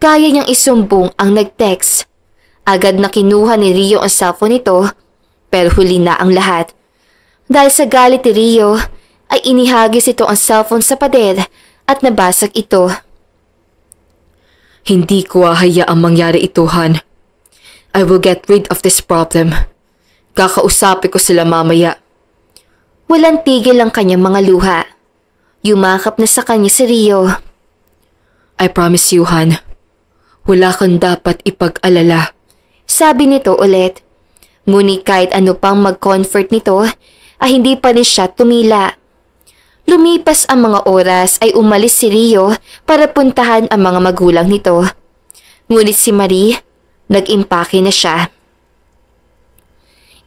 Kaya niyang isumbong ang nag-text. Agad na kinuha ni Rio ang cellphone nito, pero huli na ang lahat. Dahil sa galit ni Rio, ay inihagis ito ang cellphone sa pader at nabasag ito. Hindi ko hahayaang mangyari ito, Han. I will get rid of this problem. Kakausapin ko sila mamaya. Walang tigil ang kanyang mga luha. Yumakap na sa kanya si Rio. I promise you, Han. Wala kang dapat ipag-alala. Sabi nito ulit. Ngunit kahit ano pang mag-comfort nito, ay hindi pa rin siya tumila. Lumipas ang mga oras ay umalis si Rio para puntahan ang mga magulang nito. Ngunit si Marie, nag-impake na siya.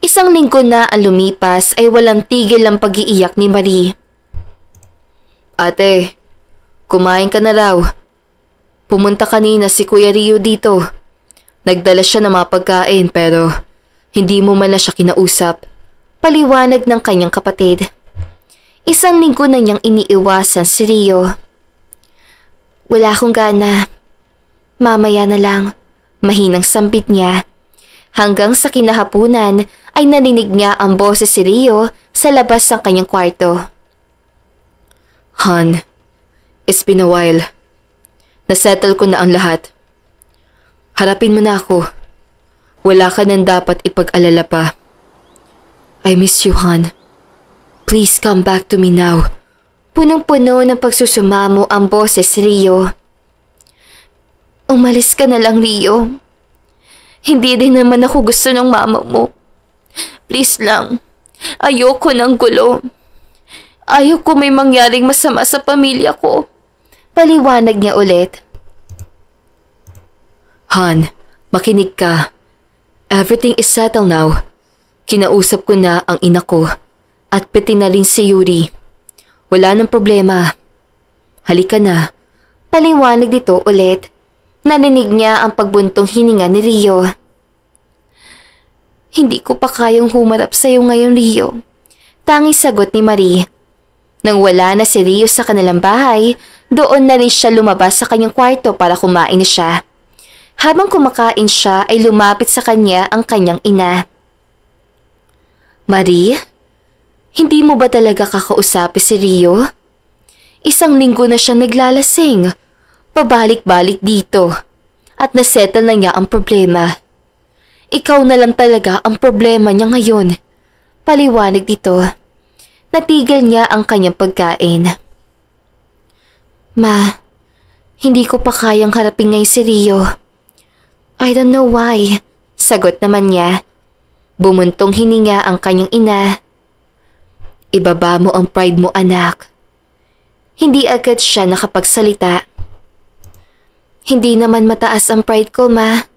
Isang linggo na ang lumipas ay walang tigil ang pag-iiyak ni Marie. Ate, kumain ka na raw. Pumunta kanina si Kuya Rio dito. Nagdala siya ng mga pagkain pero hindi mo man na siya kinausap. Paliwanag ng kanyang kapatid. Isang linggo na niyang iniiwasan si Rio. Wala akong gana. Mamaya na lang. Mahinang sambit niya. Hanggang sa kinahapunan ay narinig niya ang boses si Rio sa labas ng kanyang kwarto. Han, it's been a while. Nasettle ko na ang lahat. Harapin mo na ako. Wala ka nang dapat ipag-alala pa. I miss you, Han. Please come back to me now. Punong-puno ng pagsusumamo ang boses Rio. Umalis ka na lang, Rio. Hindi din naman ako gusto ng mama mo. Please lang. Ayoko ng gulo. Ayoko may mangyaring masama sa pamilya ko. Paliwanag niya ulit. Han, makinig ka. Everything is settled now. Kinausap ko na ang ina ko at pati na rin si Yuri. Wala nang problema. Halika na. Paliwanag dito ulit. Narinig niya ang pagbuntong hininga ni Rio. Hindi ko pa kayang humarap sa iyo ngayon, Rio. Tanging sagot ni Marie. Nang wala na si Rio sa kanilang bahay, doon na rin siya lumabas sa kanyang kwarto para kumain na siya. Habang kumakain siya ay lumapit sa kanya ang kanyang ina. Marie, hindi mo ba talaga kakausapin si Rio? Isang linggo na siya naglalasing. Pabalik-balik dito. At nasettle na niya ang problema. Ikaw na lang talaga ang problema niya ngayon. Paliwanag dito. Natigil niya ang kanyang pagkain. Ma, hindi ko pa kayang harapin ngayon si Rio. I don't know why. Sagot naman niya. Bumuntong hininga ang kanyang ina. Ibaba mo ang pride mo, anak. Hindi agad siya nakapagsalita. Hindi naman mataas ang pride ko, ma.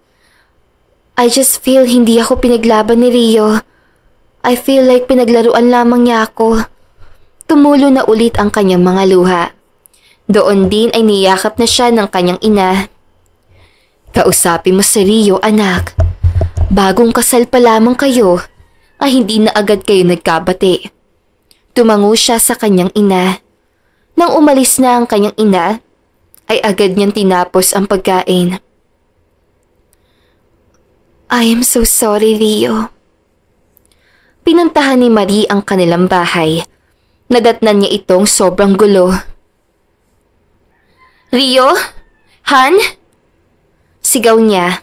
I just feel hindi ako pinaglaban ni Rio. I feel like pinaglaruan lamang niya ako. Tumulo na ulit ang kanyang mga luha. Doon din ay niyakap na siya ng kanyang ina. Kausapin mo si Rio, anak. Bagong kasal pa lamang kayo, ay hindi na agad kayo nagkabati. Tumango siya sa kanyang ina. Nang umalis na ang kanyang ina, ay agad niyang tinapos ang pagkain. I am so sorry, Rio. Pinuntahan ni Marie ang kanilang bahay. Nadatnan niya itong sobrang gulo. Rio, Han? Sigaw niya.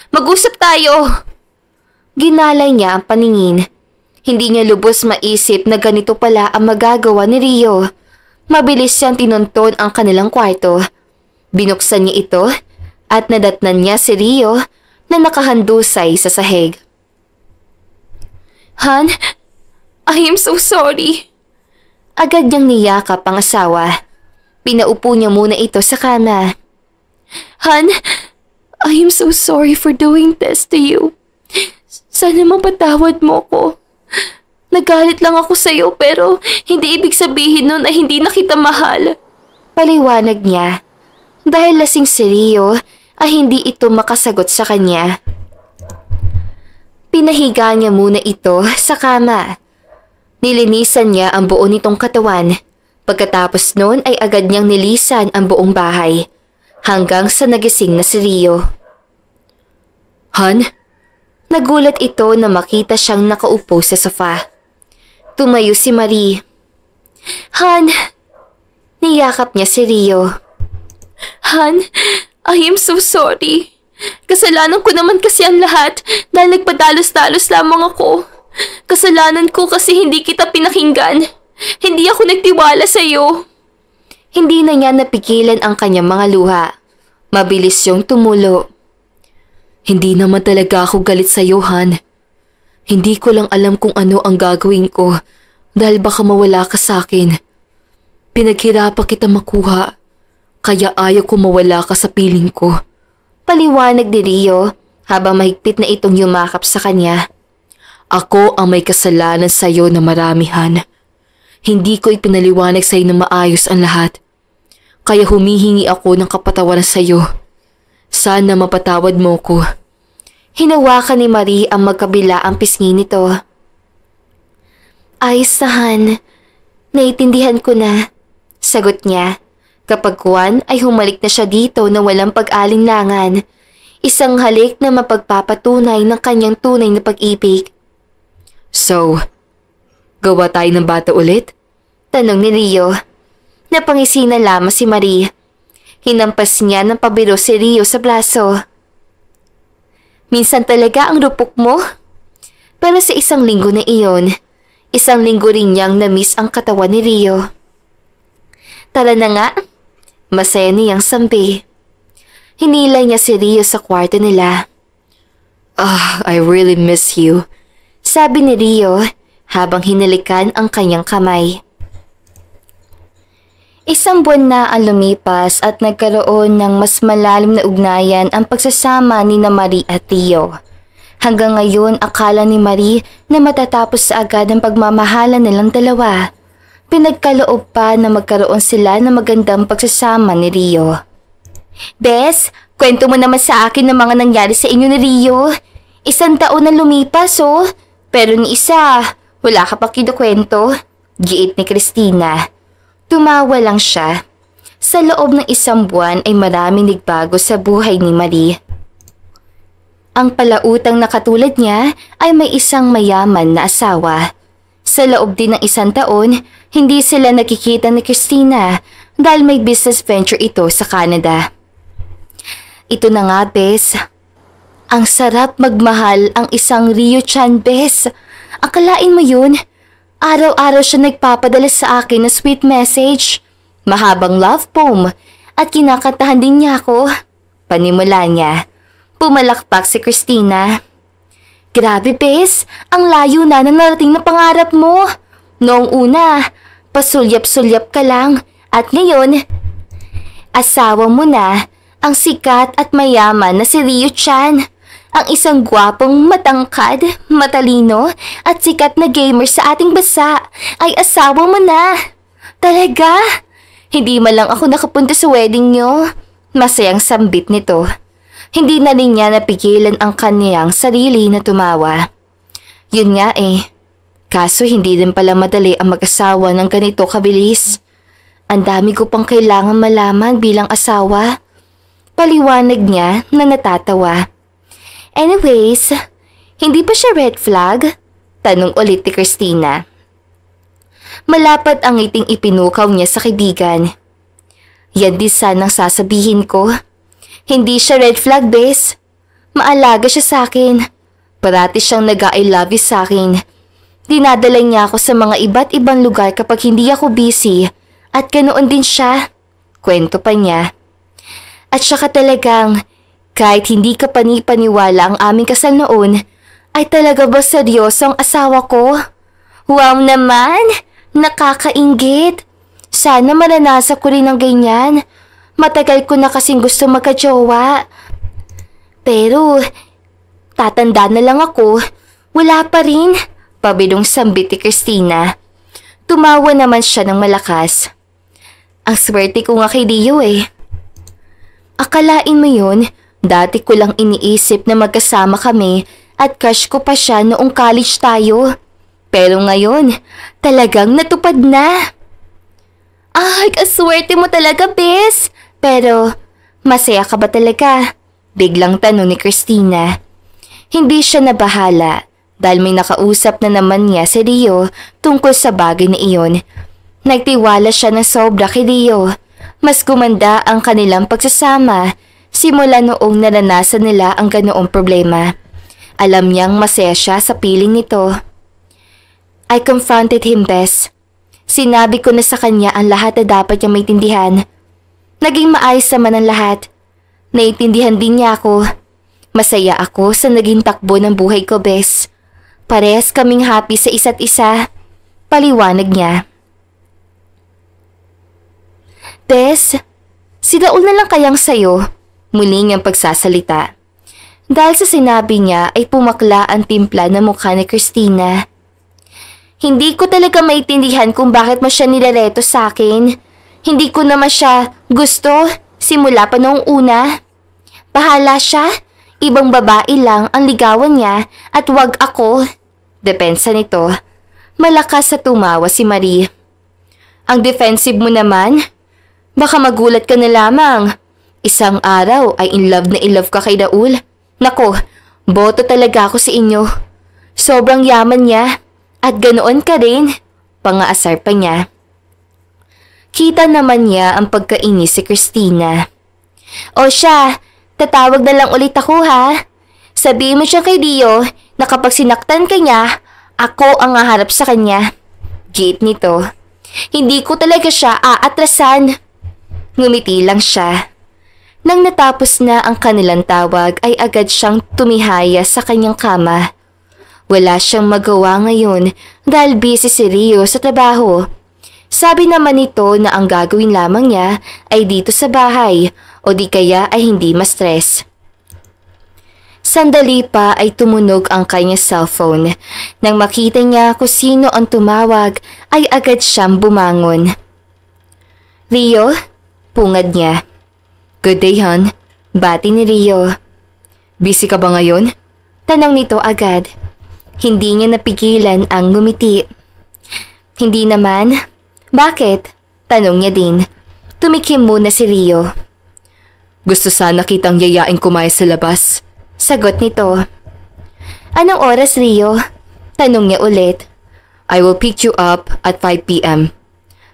Mag-usap tayo! Ginalay niya ang paningin. Hindi niya lubos maisip na ganito pala ang magagawa ni Rio. Mabilis siyang tinunton ang kanilang kwarto. Binuksan niya ito at nadatnan niya si Rio na nakahandusay sa sahig. Han, I am so sorry. Agad niyang niyakap ang asawa. Pinaupo niya muna ito sa kama. Han, I am so sorry for doing this to you. Sana mapatawad mo ko. Nagalit lang ako sa'yo pero hindi ibig sabihin nun na hindi na kita mahal. Paliwanag niya. Dahil lasing si Rio ay hindi ito makasagot sa kanya. Pinahiga niya muna ito sa kama. Nilinisan niya ang buo nitong katawan. Pagkatapos noon ay agad niyang nilisan ang buong bahay. Hanggang sa nagising na si Rio. Han? Nagulat ito na makita siyang nakaupo sa sofa. Tumayo si Marie. Han! Niyakap niya si Rio. Han, I am so sorry. Kasalanan ko naman kasi ang lahat dahil nagpadalos-dalos lamang ako. Kasalanan ko kasi hindi kita pinakinggan. Hindi ako nagtiwala sa iyo. Hindi na niya napigilan ang kanyang mga luha. Mabilis siyang tumulo. Hindi naman talaga ako galit sa iyo, Han. Hindi ko lang alam kung ano ang gagawin ko dahil baka mawala ka sa akin. Pinaghirapan kita makuha. Kaya ayaw ko mawala ka sa piling ko. Paliwanag ni Rio habang mahigpit na itong yumakap sa kanya. Ako ang may kasalanan sa iyo na marami, Han. Hindi ko ipinaliwanag sa iyo na maayos ang lahat. Kaya humihingi ako ng kapatawaran sa iyo. Sana mapatawad mo ko. Hinawakan ni Marie ang magkabila ang pisngi nito. Ayos na, Han. Naiintindihan ko na. Sagot niya. Kapag Juan ay humalik na siya dito na walang pag-alinlangan. Isang halik na mapagpapatunay ng kanyang tunay na pag-ibig. So, gawa tayo ng bata ulit? Tanong ni Rio. Napangisi na lamang si Marie. Hinampas niya ng pabiro si Rio sa braso. Minsan talaga ang rupok mo. Pero sa isang linggo na iyon, isang linggo rin niyang na-miss ang katawan ni Rio. Tara na nga. Masaya niyang sambi. Hinilay niya si Rio sa kwarto nila. I really miss you. Sabi ni Rio habang hinalikan ang kanyang kamay. Isang buwan na ang lumipas at nagkaroon ng mas malalim na ugnayan ang pagsasama ni na Marie at Rio. Hanggang ngayon akala ni Marie na matatapos sa agad ang pagmamahalan nilang dalawa. Pinagkaloob pa na magkaroon sila ng magandang pagsasama ni Rio. Bes, kwento mo naman sa akin ng mga nangyari sa inyo ni Rio. 1 taon na lumipas oh, pero ni isa, wala ka pa kinukwento. Giit ni Christina. Tumawa lang siya. Sa loob ng 1 buwan ay maraming nagbago sa buhay ni Marie. Ang palautang na katulad niya ay may isang mayaman na asawa. Sa loob din ng 1 taon, hindi sila nakikita ni Christina dahil may business venture ito sa Canada. Ito na nga, Bes. Ang sarap magmahal ang isang Rio Chan, Bes. Akalain mo yun? Araw-araw siya nagpapadala sa akin ng sweet message, mahabang love poem, at kinakantahan din niya ako. Panimula niya. Pumalakpak si Christina. Grabe, Bes. Ang layo na narating na pangarap mo. Noong una, pasulyap-sulyap ka lang. At ngayon, asawa mo na ang sikat at mayaman na si Rio Chan. Ang isang gwapong matangkad, matalino at sikat na gamer sa ating bansa ay asawa mo na. Talaga? Hindi man lang ako nakapunta sa wedding niyo. Masayang sambit nito. Hindi na rin niya napigilan ang kanyang sarili na tumawa. Yun nga eh. Kaso hindi din pala madali ang mag-asawa ng ganito kabilis. Ang dami ko pang kailangan malaman bilang asawa. Paliwanag niya na natatawa. Anyways, hindi ba siya red flag? Tanong ulit ni Christina. Malapat ang ngiting ipinukaw niya sa kaibigan. Yan din sanang sasabihin ko. Hindi siya red flag, bes. Maalaga siya sa akin. Parati siyang nag-I love you sa akin. Dinadala niya ako sa mga iba't ibang lugar kapag hindi ako busy. At ganoon din siya. Kwento pa niya. At saka talagang, kahit hindi ka panipaniwala ang aming kasal noon, ay talaga ba seryoso ang asawa ko? Wow naman! Nakakainggit! Sana maranasan ko rin ng ganyan. Matagal ko na kasing gusto magka-jowa. Pero, tatanda na lang ako. Wala pa rin. Pabilong sambit ni Christina. Tumawa naman siya ng malakas. Ang swerte ko nga kay Dio eh. Akalain mo yun, dati ko lang iniisip na magkasama kami at crush ko pa siya noong college tayo. Pero ngayon, talagang natupad na. Ay, kaswerte mo talaga, bes. Pero, masaya ka ba talaga? Biglang tanong ni Christina. Hindi siya nabahala dahil may nakausap na naman niya si Rio tungkol sa bagay na iyon. Nagtiwala siya ng sobra kay Rio. Mas gumanda ang kanilang pagsasama simula noong naranasan nila ang ganoong problema. Alam niyang masaya siya sa piling nito. I confronted him, Bess. Sinabi ko na sa kanya ang lahat na dapat niyang maintindihan. Naging maayos naman ang lahat. Naiintindihan din niya ako. Masaya ako sa naging takbo ng buhay ko, Bess. Parehas kaming happy sa isa't isa. Paliwanag niya. Bess, sidaul na lang kayang sayo. Muling ang pagsasalita. Dahil sa sinabi niya ay pumakla ang timpla ng mukha ni Christina. Hindi ko talaga maintindihan kung bakit mo siya nilareto sa akin. Hindi ko naman siya gusto simula pa noong una. Bahala siya. Ibang babae lang ang ligawan niya at wag ako. Depensa nito. Malakas sa tumawa si Marie. Ang defensive mo naman. Baka magulat ka na lamang. Isang araw ay in love ka kay Daul. Nako, boto talaga ako sa inyo. Sobrang yaman niya. At ganoon ka rin. Pangaasar pa niya. Kita naman niya ang pagkainis si Christina. O siya, tatawag na lang ulit ako ha. Sabihin mo siya kay Dio na kapag sinaktan ka niya, ako ang haharap sa kanya. Gate nito. Hindi ko talaga siya aatrasan. Ngumiti lang siya. Nang natapos na ang kanilang tawag ay agad siyang tumihaya sa kanyang kama. Wala siyang magawa ngayon dahil busy si Rio sa trabaho. Sabi naman nito na ang gagawin lamang niya ay dito sa bahay o di kaya ay hindi ma-stress. Sandali pa ay tumunog ang kanyang cellphone. Nang makita niya kung sino ang tumawag ay agad siyang bumangon. Rio? Pungad niya. Good day, hon. Bati ni Rio. Busy ka ba ngayon? Tanong nito agad. Hindi niya napigilan ang ngumiti. Hindi naman. Bakit? Tanong niya din. Tumikim muna si Rio. Gusto sana kitang yayain kumain sa labas. Sagot nito. Anong oras, Rio? Tanong niya ulit. I will pick you up at 5 p.m.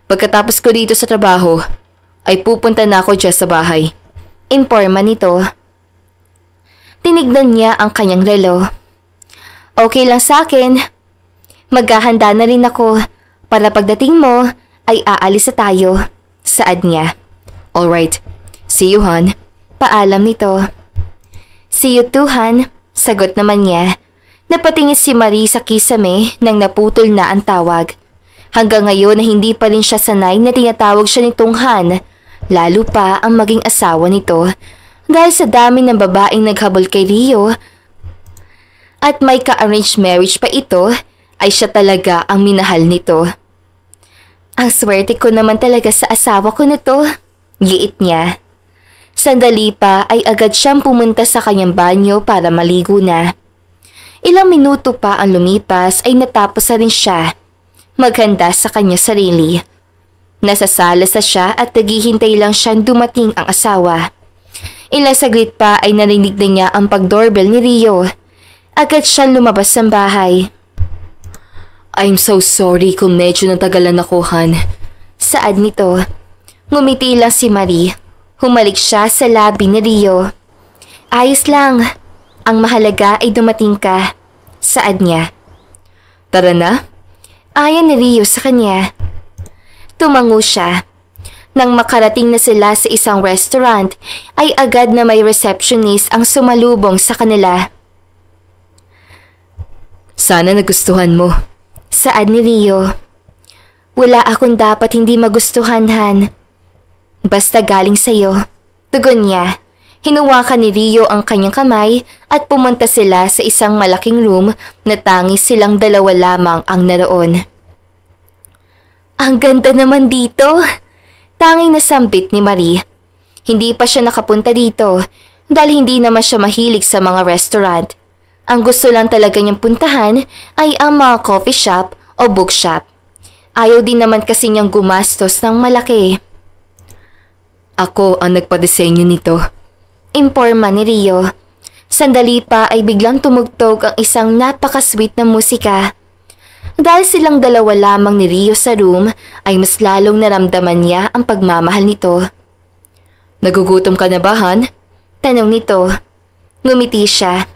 Pagkatapos ko dito sa trabaho, ay pupunta na ako dyan sa bahay. Informa nito. Tinignan niya ang kanyang relo. Okay lang sa akin. Maghahanda na rin ako para pagdating mo ay aalis na tayo. Saad niya. Alright. See you, hon. Paalam nito. See you too, hon. Sagot naman niya. Napatingin si Marie sa kisame nang naputol na ang tawag. Hanggang ngayon na hindi pa rin siya sanay na tinatawag siya nitong Han. Lalo pa ang maging asawa nito dahil sa dami ng babaeng naghabol kay Rio at may ka-arranged marriage pa ito ay siya talaga ang minahal nito. Ang swerte ko naman talaga sa asawa ko nito, giit niya. Sandali pa ay agad siyang pumunta sa kanyang banyo para maligo na. Ilang minuto pa ang lumipas ay natapos na rin siya. Maghanda sa kanya sarili. Nasa sala sa siya at naghihintay lang siyang dumating ang asawa. Ilang saglit pa ay narinig na niya ang pag-doorbell ni Rio. Agad siyang lumabas ng bahay. I'm so sorry kung medyo natagalan ako, Han. Saad nito. Ngumiti lang si Marie. Humalik siya sa labi ni Rio. Ayos lang. Ang mahalaga ay dumating ka. Saad niya. Tara na. Ayon ni Rio sa kanya. Tumango siya. Nang makarating na sila sa isang restaurant, ay agad na may receptionist ang sumalubong sa kanila. Sana nagustuhan mo. Saad ni Rio. Wala akong dapat hindi magustuhan, Han. Basta galing sa'yo. Tugon niya. Hinuwakan ni Rio ang kanyang kamay at pumunta sila sa isang malaking room na tangis silang dalawa lamang ang naroon. Ang ganda naman dito. Tanging nasambit ni Marie. Hindi pa siya nakapunta dito dahil hindi naman siya mahilig sa mga restaurant. Ang gusto lang talaga niyang puntahan ay ang mga coffee shop o bookshop. Ayaw din naman kasi niyang gumastos ng malaki. Ako ang nagpadesenyo nito. Imporma ni Rio. Sandali pa ay biglang tumugtog ang isang napaka-sweet na musika. Dahil silang dalawa lamang ni Rio sa room ay mas lalong naramdaman niya ang pagmamahal nito. Nagugutom ka na ba, Han? Tanong nito. Ngumiti siya.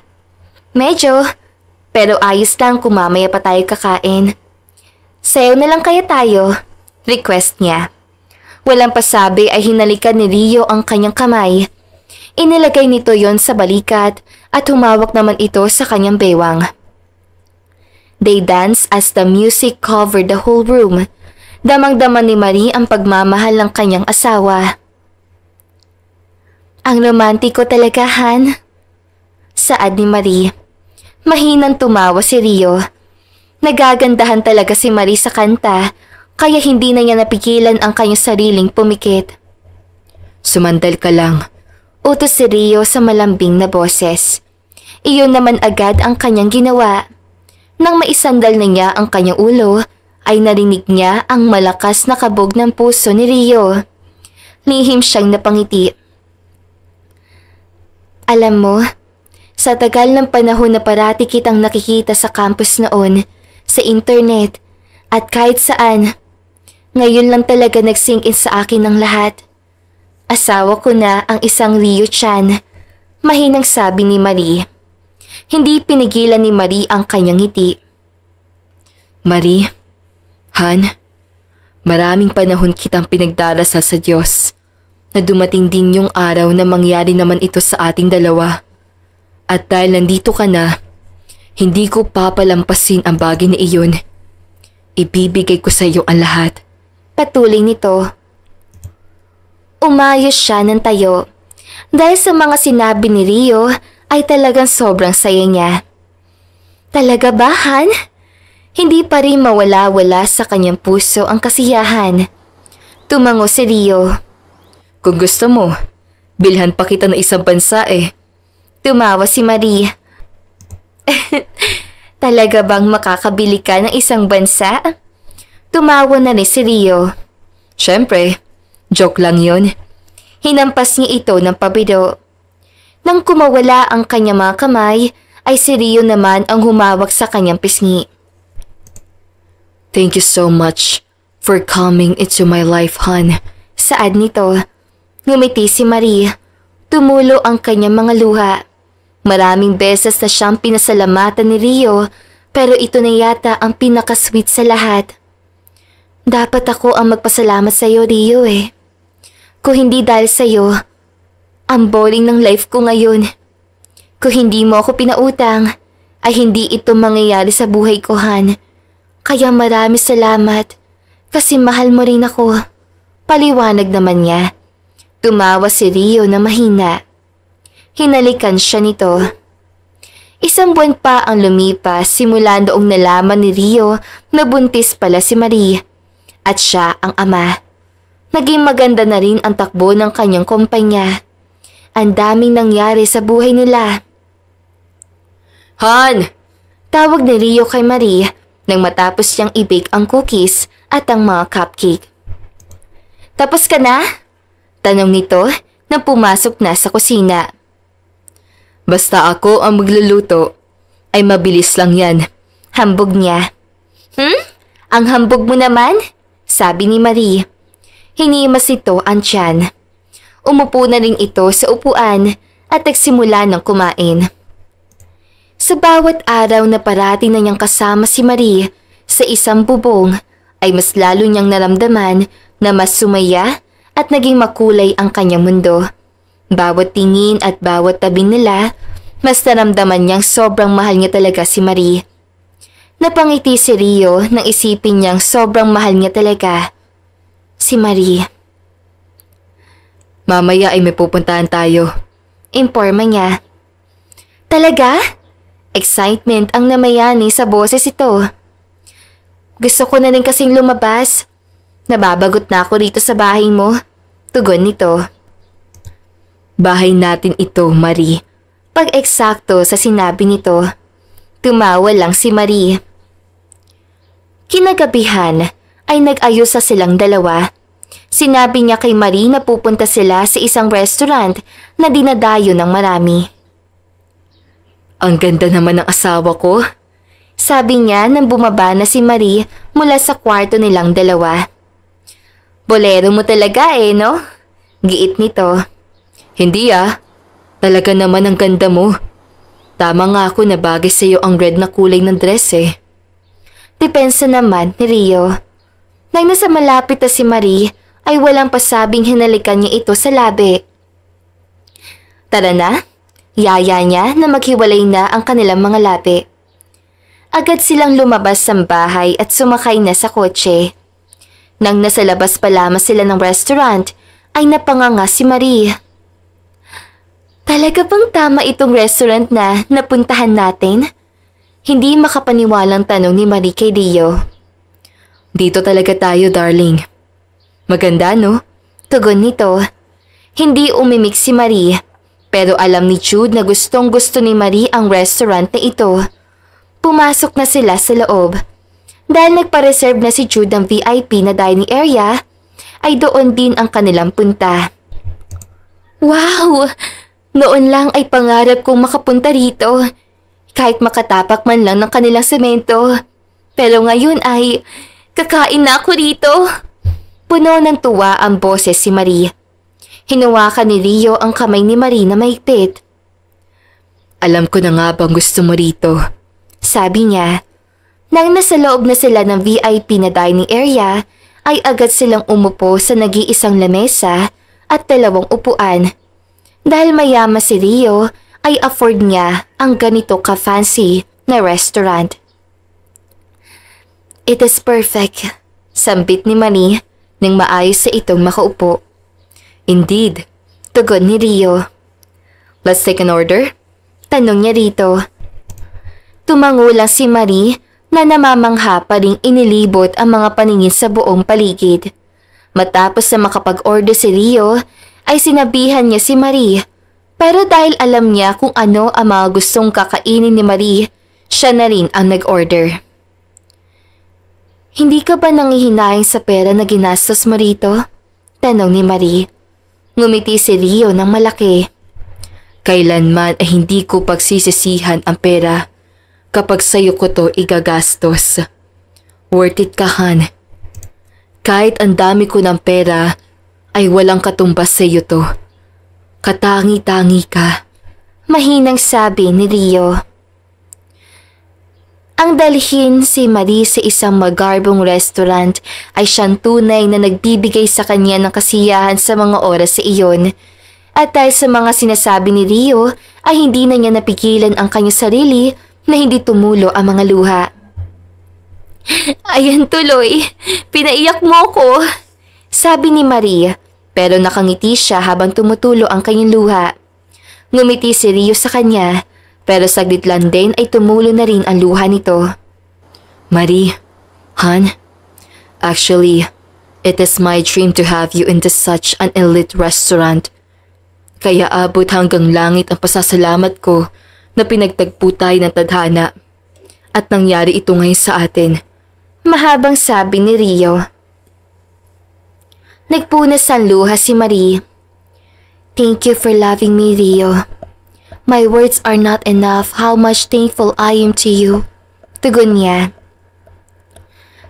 Medyo, pero ayos lang kung mamaya pa tayo kakain. Sayaw na lang kaya tayo, request niya. Walang pasabi ay hinalikan ni Rio ang kanyang kamay. Inilagay nito yon sa balikat at humawak naman ito sa kanyang bewang. They danced as the music covered the whole room. Damang-dama ni Marie ang pagmamahal ng kanyang asawa. Ang romantiko talaga, Han. Saad ni Marie. Mahinang tumawa si Rio. Nagagandahan talaga si Marie sa kanta, kaya hindi na niya napigilan ang kanyang sariling pumikit. Sumandal ka lang. Utos si Rio sa malambing na boses. Iyon naman agad ang kanyang ginawa. Nang maisandal na niya ang kanyang ulo, ay narinig niya ang malakas na kabog ng puso ni Rio. Lihim siyang napangiti. Alam mo, sa tagal ng panahon na parati kitang nakikita sa campus noon, sa internet, at kahit saan, ngayon lang talaga nag-sink in sa akin ang lahat. Asawa ko na ang isang Rio Chan, mahinang sabi ni Marie. Hindi pinigilan ni Marie ang kanyang ngiti. Marie, Han, maraming panahon kitang pinagdarasal sa Diyos na dumating din yung araw na mangyari naman ito sa ating dalawa. At dahil nandito ka na, hindi ko papalampasin ang bagay na iyon. Ibibigay ko sa iyo ang lahat. Patuloy nito. Umayos siya ng tayo. Dahil sa mga sinabi ni Rio ay talagang sobrang saya niya. Talaga ba, Han? Hindi pa rin mawala-wala sa kanyang puso ang kasiyahan. Tumango si Rio. Kung gusto mo, bilhan pa kita ng isang bansa eh. Tumawa si Marie. Talaga bang makakabili ka ng isang bansa? Tumawa na rin si Rio. Siyempre, joke lang yun. Hinampas niya ito ng pabiro. Nang kumawala ang kanyang mga kamay, ay si Rio naman ang humawak sa kanyang pisngi. Thank you so much for coming into my life, Han. Saad nito. Ngumiti si Marie. Tumulo ang kanyang mga luha. Maraming beses na siyang pinasalamatan ni Rio, pero ito na yata ang pinakasweet sa lahat. Dapat ako ang magpasalamat sa iyo, Rio eh. Kung hindi dahil sa iyo, ang boring ng life ko ngayon. Kung hindi mo ako pinautang, ay hindi ito mangyayari sa buhay ko, Han. Kaya marami salamat, kasi mahal mo rin ako. Paliwanag naman niya. Tumawa si Rio na mahina. Hinalikan siya nito. Isang buwan pa ang lumipas simula noong nalaman ni Rio na buntis pala si Marie at siya ang ama. Naging maganda na rin ang takbo ng kanyang kumpanya. Ang daming nangyari sa buhay nila. Han! Tawag ni Rio kay Marie nang matapos siyang i-bake ang cookies at ang mga cupcake. Tapos ka na? Tanong nito nang pumasok na sa kusina. Basta ako ang magluluto, ay mabilis lang yan. Hambog niya. Ang hambog mo naman? Sabi ni Marie. Hinimas ito ang tiyan. umupo na rin ito sa upuan at nagsimula ng kumain. Sa bawat araw na parati na niyang kasama si Marie sa isang bubong, ay mas lalo niyang naramdaman na mas sumaya at naging makulay ang kanyang mundo. Bawat tingin at bawat tabing nila, mas naramdaman niyang sobrang mahal niya talaga si Marie. Napangiti si Rio nang isipin niyang sobrang mahal niya talaga si Marie. Mamaya ay may pupuntahan tayo. Imporma niya. Talaga? Excitement ang namayani sa boses ito. Gusto ko na rin kasing lumabas. Nababagot na ako rito sa bahay mo. Tugon nito. Bahay natin ito, Marie. Pag-eksakto sa sinabi nito, tumawa lang si Marie. Kinagabihan ay nag-ayos sa silang dalawa. Sinabi niya kay Marie na pupunta sila sa isang restaurant na dinadayo ng marami. Ang ganda naman ng asawa ko. Sabi niya nang bumaba na si Marie mula sa kwarto nilang dalawa. Bolero mo talaga no? Giit nito. Hindi Talaga naman ang ganda mo. Tama nga ako na bagay sa iyo ang red na kulay ng dress Depensa naman ni Rio. Nang nasa malapit na si Marie, ay walang pasabing hinalikan niya ito sa labi. Tara na, yaya niya na maghiwalay na ang kanilang mga labi. Agad silang lumabas sa bahay at sumakay na sa kotse. Nang nasa labas pa lamang sila ng restaurant, ay napanganga si Marie. Talaga bang tama itong restaurant na napuntahan natin? Hindi makapaniwalang tanong ni Marie kay Rio. Dito talaga tayo, darling. Maganda, no? Tugon nito. Hindi umimik si Marie, pero alam ni Jude na gustong-gusto ni Marie ang restaurant na ito. Pumasok na sila sa loob. Dahil nagpa-reserve na si Jude ng VIP na dining area, ay doon din ang kanilang punta. Wow! Noon lang ay pangarap kong makapunta rito. Kahit makatapak man lang ng kanilang semento. Pero ngayon ay kakain na ako rito. Puno ng tuwa ang boses si Marie. Hinawakan ni Rio ang kamay ni Marie na mahigpit. Alam ko na nga bang gusto mo rito. Sabi niya. Nang nasa loob na sila ng VIP na dining area, ay agad silang umupo sa nag-iisang lamesa at 2 upuan. Dahil mayaman si Rio, ay afford niya ang ganito ka-fancy na restaurant. It is perfect, sambit ni Marie nang maayos sa itong makaupo. Indeed, tugon ni Rio. Let's take an order? Tanong niya rito. Tumango lang si Marie na namamangha pa ring inilibot ang mga paningin sa buong paligid. Matapos na makapag-order si Rio, ay sinabihan niya si Marie. Pero dahil alam niya kung ano ang mga gustong kakainin ni Marie, siya na rin ang nag-order. Hindi ka ba nangihinayang sa pera na ginastos mo rito? Tanong ni Marie. Ngumiti si Rio ng malaki. Kailanman ay hindi ko pagsisisihan ang pera kapag sa'yo ko to igagastos. Worth it ka, Han. Kahit ang dami ko ng pera, ay walang katumbas sa'yo to. Katangi-tangi ka. Mahinang sabi ni Rio. Ang dalhin si Marie sa isang magarbong restaurant ay siyang tunay na nagbibigay sa kanya ng kasiyahan sa mga oras sa iyon. At dahil sa mga sinasabi ni Rio ay hindi na niya napigilan ang kanyang sarili na hindi tumulo ang mga luha. Ayan tuloy, pinaiyak mo ko, sabi ni Marie. Pero nakangiti siya habang tumutulo ang kanyang luha. Ngumiti si Rio sa kanya, pero saglit lang din ay tumulo na rin ang luha nito. Marie, Han, actually, it is my dream to have you into such an elite restaurant. Kaya abot hanggang langit ang pasasalamat ko na pinagtagpo tayo ng tadhana. At nangyari ito ngayon sa atin. Mahabang sabi ni Rio. Nagpunas ang luha si Marie. Thank you for loving me, Rio. My words are not enough how much thankful I am to you. Tugon niya.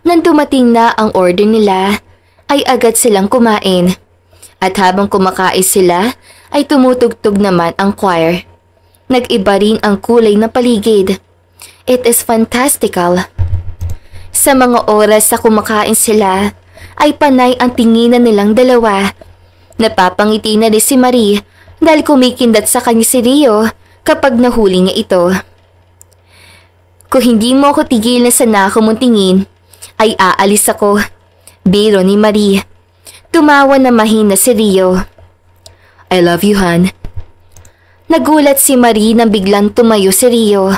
Nang dumating na ang order nila, ay agad silang kumain. At habang kumakain sila, ay tumutugtog naman ang choir. Nag-iba rin ang kulay ng paligid. It is fantastical. Sa mga oras na kumakain sila, ay panay ang tinginan nilang dalawa. Napapangiti na rin si Marie dahil kumikindat sa kanya si Rio kapag nahuli niya ito. Kung hindi mo ako tigilan sa nako mong tingin, ay aalis ako. Biro ni Marie. Tumawa na mahina si Rio. I love you, Han. Nagulat si Marie nang biglang tumayo si Rio.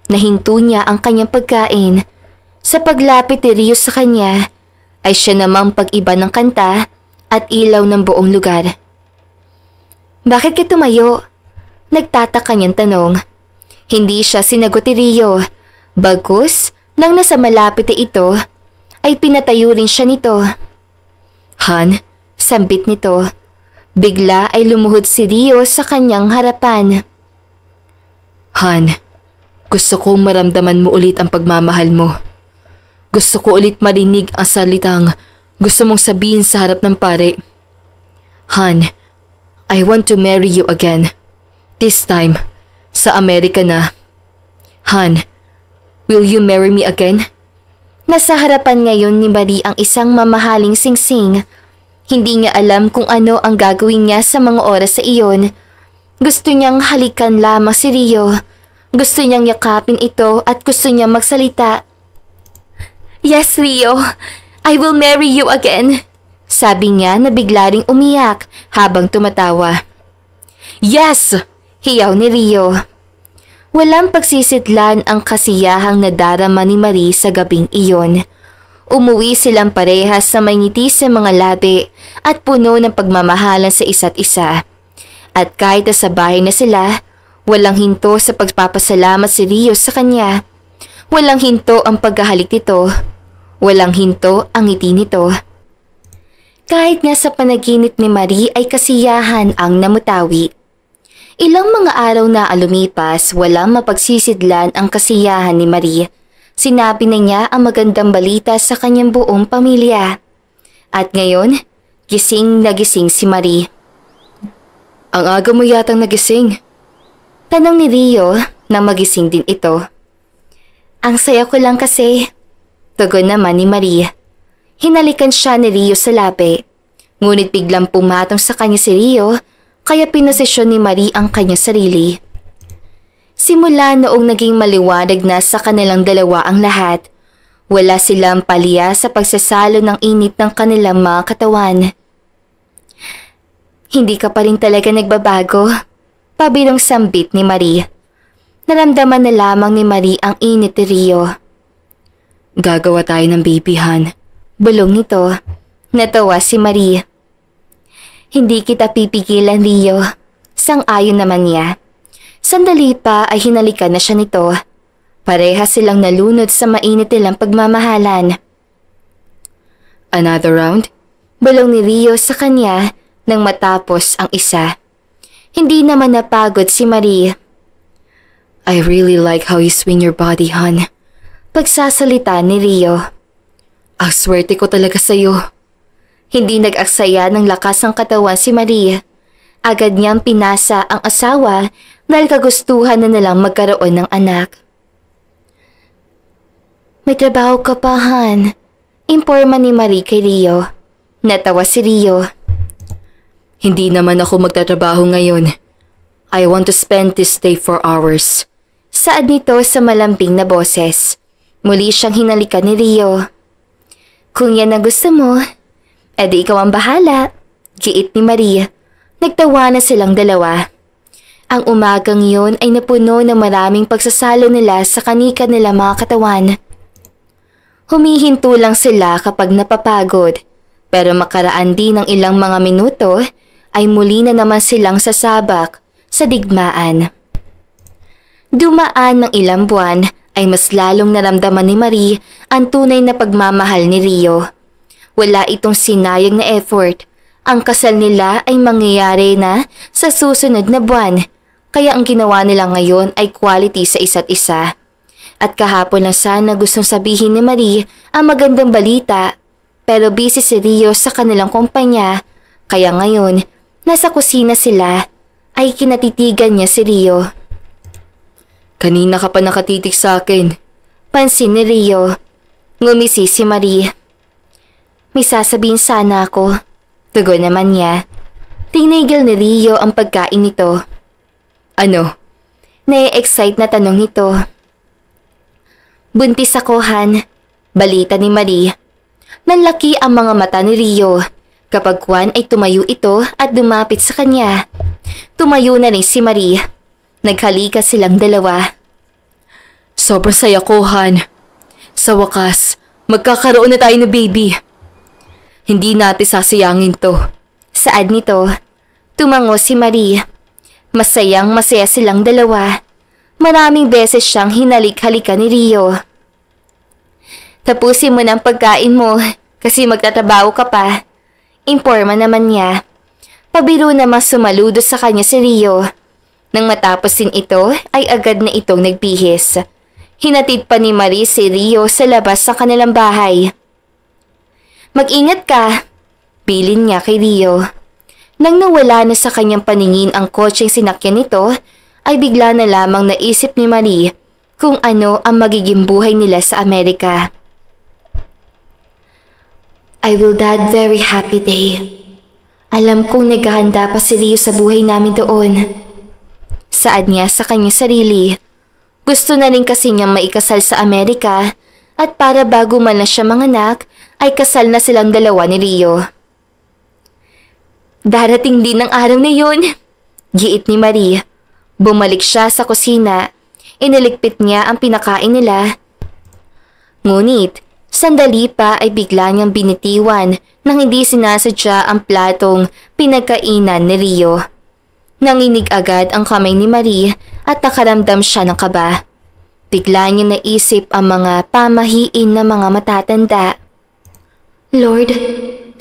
Nahinto niya ang kanyang pagkain. Sa paglapit ni Rio sa kanya, ay siya namang pag-iba ng kanta at ilaw ng buong lugar. Bakit ka tumayo? Nagtataka niyang tanong. Hindi siya sinagot ni Rio. Bagkus, nang nasa malapit na ito, ay pinatayo rin siya nito. Han, Sambit nito. Bigla ay lumuhod si Rio sa kanyang harapan. Han, gusto kong maramdaman mo ulit ang pagmamahal mo. Gusto ko ulit marinig ang salitang gusto mong sabihin sa harap ng pare. Han, I want to marry you again. This time, sa Amerika na. Han, will you marry me again? Nasa harapan ngayon ni Marie ang isang mamahaling singsing. Hindi niya alam kung ano ang gagawin niya sa mga oras sa iyon. Gusto niyang halikan lamang si Rio. Gusto niyang yakapin ito at gusto niyang magsalita. Yes, Rio. I will marry you again. Sabi niya na bigla ring umiyak habang tumatawa. Yes! Hiyaw ni Rio. Walang pagsisidlan ang kasiyahang nadarama ni Marie sa gabing iyon. Umuwi silang parehas sa may ngiti sa mga labi at puno ng pagmamahalan sa isa't isa. At kahit sa bahay na sila, walang hinto sa pagpapasalamat si Rio sa kanya. Walang hinto ang paghahalik nito. Walang hinto ang ngiti nito. Kahit nga sa panaginip ni Marie ay kasiyahan ang namutawi. Ilang mga araw na lumipas, walang mapagsisidlan ang kasiyahan ni Marie. Sinabi na niya ang magandang balita sa kanyang buong pamilya. At ngayon, gising na gising si Marie. Ang aga mo yatang nagising. Tanong ni Rio na magising din ito. Ang saya ko lang kasi. Tugon naman ni Marie. Hinalikan siya ni Rio sa labi. Ngunit biglang pumatong sa kanya si Rio, kaya pinosisyon ni Marie ang kanyang sarili. Simula noong naging maliwanag na sa kanilang dalawa ang lahat, wala silang palya sa pagsasalo ng init ng kanilang mga katawan. Hindi ka pa rin talaga nagbabago, pabirong sambit ni Marie. Naramdaman na lamang ni Marie ang init ni Rio. Gagawa tayo ng baby, Han. Bulong nito. Natawa si Marie. Hindi kita pipigilan, Rio. Sang-ayon naman niya. Sandali pa ay hinalikan na siya nito. Parehas silang nalunod sa mainit nilang pagmamahalan. Another round? Bulong ni Rio sa kanya nang matapos ang isa. Hindi naman napagod si Marie. I really like how you swing your body, Han. Pagsasalita ni Rio. Ang swerte ko talaga sa'yo. Hindi nag-aksaya ng lakas ng katawan si Marie. Agad niyang pinasa ang asawa dahil kagustuhan na nilang magkaroon ng anak. May trabaho ka pa, Han. Imporma ni Marie kay Rio. Natawa si Rio. Hindi naman ako magtatrabaho ngayon. I want to spend this day for hours. Saad nito sa malambing na boses. Muli siyang hinalikan ni Rio. Kung yan ang gusto mo, edi ikaw ang bahala. Giit ni Marie. Nagtawa na silang dalawa. Ang umagang yun ay napuno ng maraming pagsasalo nila sa kanika nila mga katawan. Humihinto lang sila kapag napapagod, pero makaraan din ng ilang mga minuto ay muli na naman silang sasabak sa digmaan. Dumaan ng ilang buwan ay mas lalong naramdaman ni Marie ang tunay na pagmamahal ni Rio. Wala itong sinayang na effort. Ang kasal nila ay mangyayari na sa susunod na buwan, kaya ang ginawa nila ngayon ay quality sa isa't isa. At kahapon lang sana gustong sabihin ni Marie ang magandang balita, pero busy si Rio sa kanilang kumpanya, Kaya ngayon, nasa kusina sila, ay kinatitigan niya si Rio. Kanina ka pa nakatitig sa akin. Pansin ni Rio. Ngumisi si Marie. May sasabihin sana ako. Tugon naman niya. Tinigil ni Rio ang pagkain nito. Ano? Na-excite na tanong nito. Buntis ako, Han. Balita ni Marie. Nanlaki ang mga mata ni Rio. Kapag Juan ay tumayo ito at dumapit sa kanya. Tumayo na rin si Marie. Naghalika silang dalawa. Sobrang saya ko, Han. Sa wakas, magkakaroon na tayo ng baby. Hindi natin sasayangin to. Saad nito, tumango si Marie. Masayang masaya silang dalawa. Maraming beses siyang hinalik-halika ni Rio. Tapusin mo ng pagkain mo kasi magtatrabaho ka pa. Imporma naman niya. Pabiro naman sumaludo sa kanya si Rio. Nang matapos din ito ay agad na itong nagbihis. Hinatid pa ni Marie si Rio sa labas ng kanilang bahay. Mag-ingat ka, bilin niya kay Rio. Nang nawala na sa kanyang paningin ang kotseng sinakyan nito, ay bigla na lamang naisip ni Marie kung ano ang magiging buhay nila sa Amerika. I will that very happy day. Alam kong naghahanda pa si Rio sa buhay namin doon. Saad niya sa kanyang sarili. Gusto na rin kasi niyang maikasal sa Amerika at para bago man na siya manganak ay kasal na silang dalawa ni Rio. Darating din ang araw na yun, giit ni Marie. Bumalik siya sa kusina. Iniligpit niya ang pinakain nila. Ngunit, sandali pa ay bigla niyang binitiwan nang hindi sinasadya ang platong pinagkainan ni Rio. Nanginig agad ang kamay ni Marie at nakaramdam siya ng kaba. Bigla niya naisip ang mga pamahiin na mga matatanda. Lord,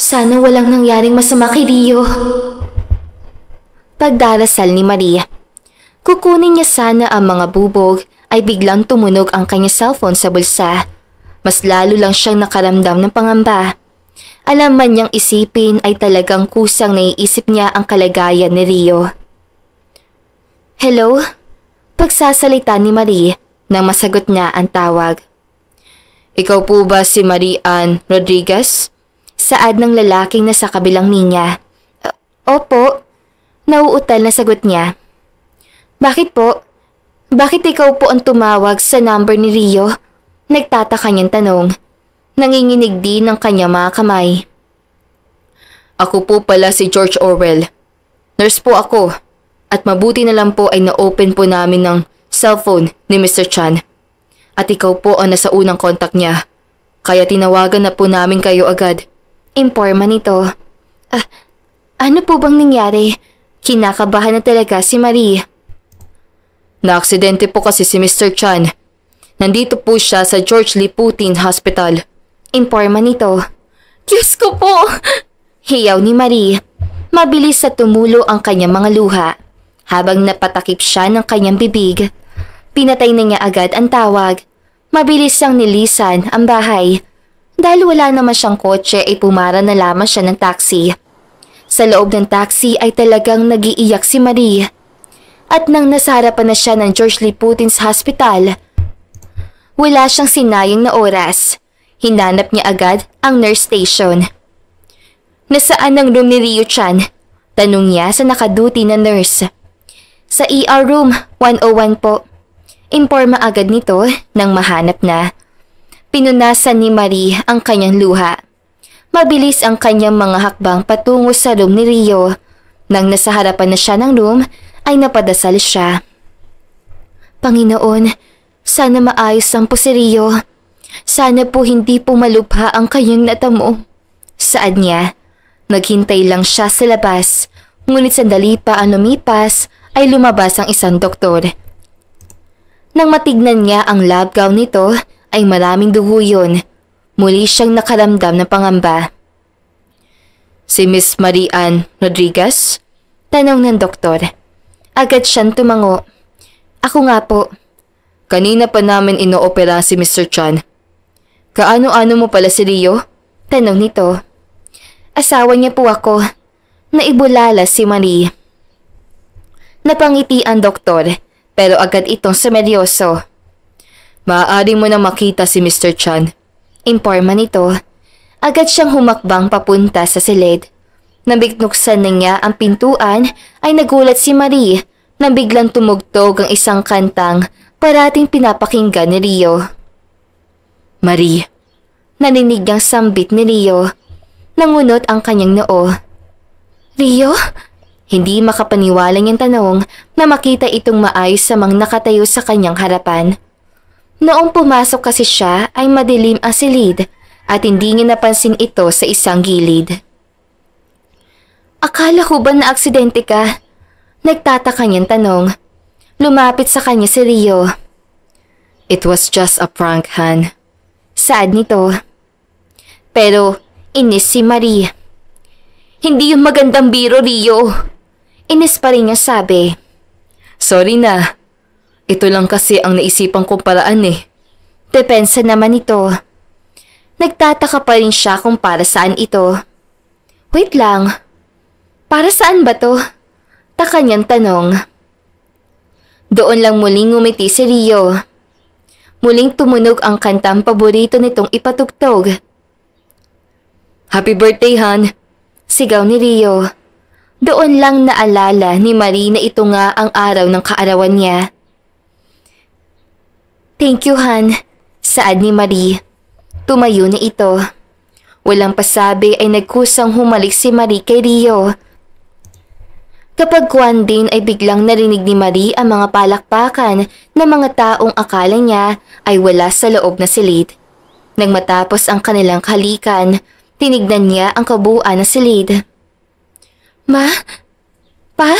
sana walang nangyaring masama kay Rio. Pagdarasal ni Marie. Kukunin niya sana ang mga bubog ay biglang tumunog ang kanyang cellphone sa bulsa. Mas lalo lang siyang nakaramdam ng pangamba. Alam man niyang isipin ay talagang kusang naiisip niya ang kalagayan ni Rio. Hello? Pagsasalita ni Marie nang masagot niya ang tawag. Ikaw po ba si Marie Ann Rodriguez? Saad ng lalaking nasa kabilang linya. Opo. Nauutal na sagot niya. Bakit po? Bakit ikaw po ang tumawag sa number ni Rio? Nagtataka niyang tanong. Nanginginig din ng kanyang mga kamay. Ako po pala si George Orwell. Nurse po ako. At mabuti na lang po ay na-open po namin ng cellphone ni Mr. Chan. At ikaw po ang nasa unang kontak niya. Kaya tinawagan na po namin kayo agad. Imporma nito. Ano po bang nangyari? Kinakabahan na talaga si Marie. Naaksidente po kasi si Mr. Chan. Nandito po siya sa George Lee Putin Hospital. Imporma nito. Diyos ko po! Hiyaw ni Marie. Mabilis sa tumulo ang kanyang mga luha. Habang napatakip siya ng kanyang bibig, pinatay na niya agad ang tawag. Mabilis siyang nilisan ang bahay. Dahil wala naman siyang kotse ay pumara na lamang siya ng taxi. Sa loob ng taxi ay talagang nagiiyak si Marie. At nang nasarapan na siya ng George Lee Putin's Hospital, wala siyang sinayang na oras. Hinanap niya agad ang nurse station. Nasaan ang room ni Rio Chan? Tanong niya sa nakaduty na nurse. Sa ER room, 101 po. Imporma agad nito nang mahanap na. Pinunasan ni Marie ang kanyang luha. Mabilis ang kanyang mga hakbang patungo sa room ni Rio. Nang nasa harapan na siya ng room, ay napadasal siya. Panginoon, sana maayos lang po si Rio. Sana po hindi po malubha ang kanyang natamo. Saad niya. Naghintay lang siya sa labas. Ngunit sandali pa ang lumipas, ay lumabas ang isang doktor. Nang matignan niya ang lab gown nito, ay maraming dugo yun. Muli siyang nakaramdam ng pangamba. Si Miss Marie Ann Rodriguez? Tanong ng doktor. Agad siyang tumango. Ako nga po. Kanina pa namin inoopera si Mr. Chan. Kaano-ano mo pala si Rio? Tanong nito. Asawa niya po ako. Naibulala si Marie. Napangiti ang doktor pero agad itong sumeryoso. Maaari mo na makita si Mr. Chan. Imporma nito. Agad siyang humakbang papunta sa silid. Nang bigknuksan na niya ang pintuan ay nagulat si Marie nang biglang tumugtog ang isang kantang parating pinapakinggan ni Rio. Marie. Narinig niyang sambit ni Rio. Nangunot ang kanyang noo. Rio? Hindi makapaniwala niyang tanong na makita itong maayos samang nakatayo sa kanyang harapan. Noong pumasok kasi siya ay madilim ang silid at hindi niya napansin ito sa isang gilid. Akala ko ba na aksidente ka? Nagtataka niyang tanong. Lumapit sa kanya si Rio. It was just a prank, Han. Saad nito. Pero inis si Marie. Hindi yung magandang biro, Rio. Inis pa rin niya sabi. Sorry na. Ito lang kasi ang naisipan kong paraan eh. Depensa naman ito. Nagtataka pa rin siya kung para saan ito. Wait lang. Para saan ba to? Taka niyang tanong. Doon lang muling ngumiti si Rio. Muling tumunog ang kantang paborito nitong ipatugtog. Happy birthday, Han! Sigaw ni Rio. Doon lang naalala ni Marie na ito nga ang araw ng kaarawan niya. Thank you, Han. Saad ni Marie. Tumayo na ito. Walang pasabi ay nagkusang humalik si Marie kay Rio. Kapag kuwan din ay biglang narinig ni Marie ang mga palakpakan ng mga taong akala niya ay wala sa loob na silid. Nang matapos ang kanilang halikan, tinignan niya ang kabuuan ng silid. Ma? Pa?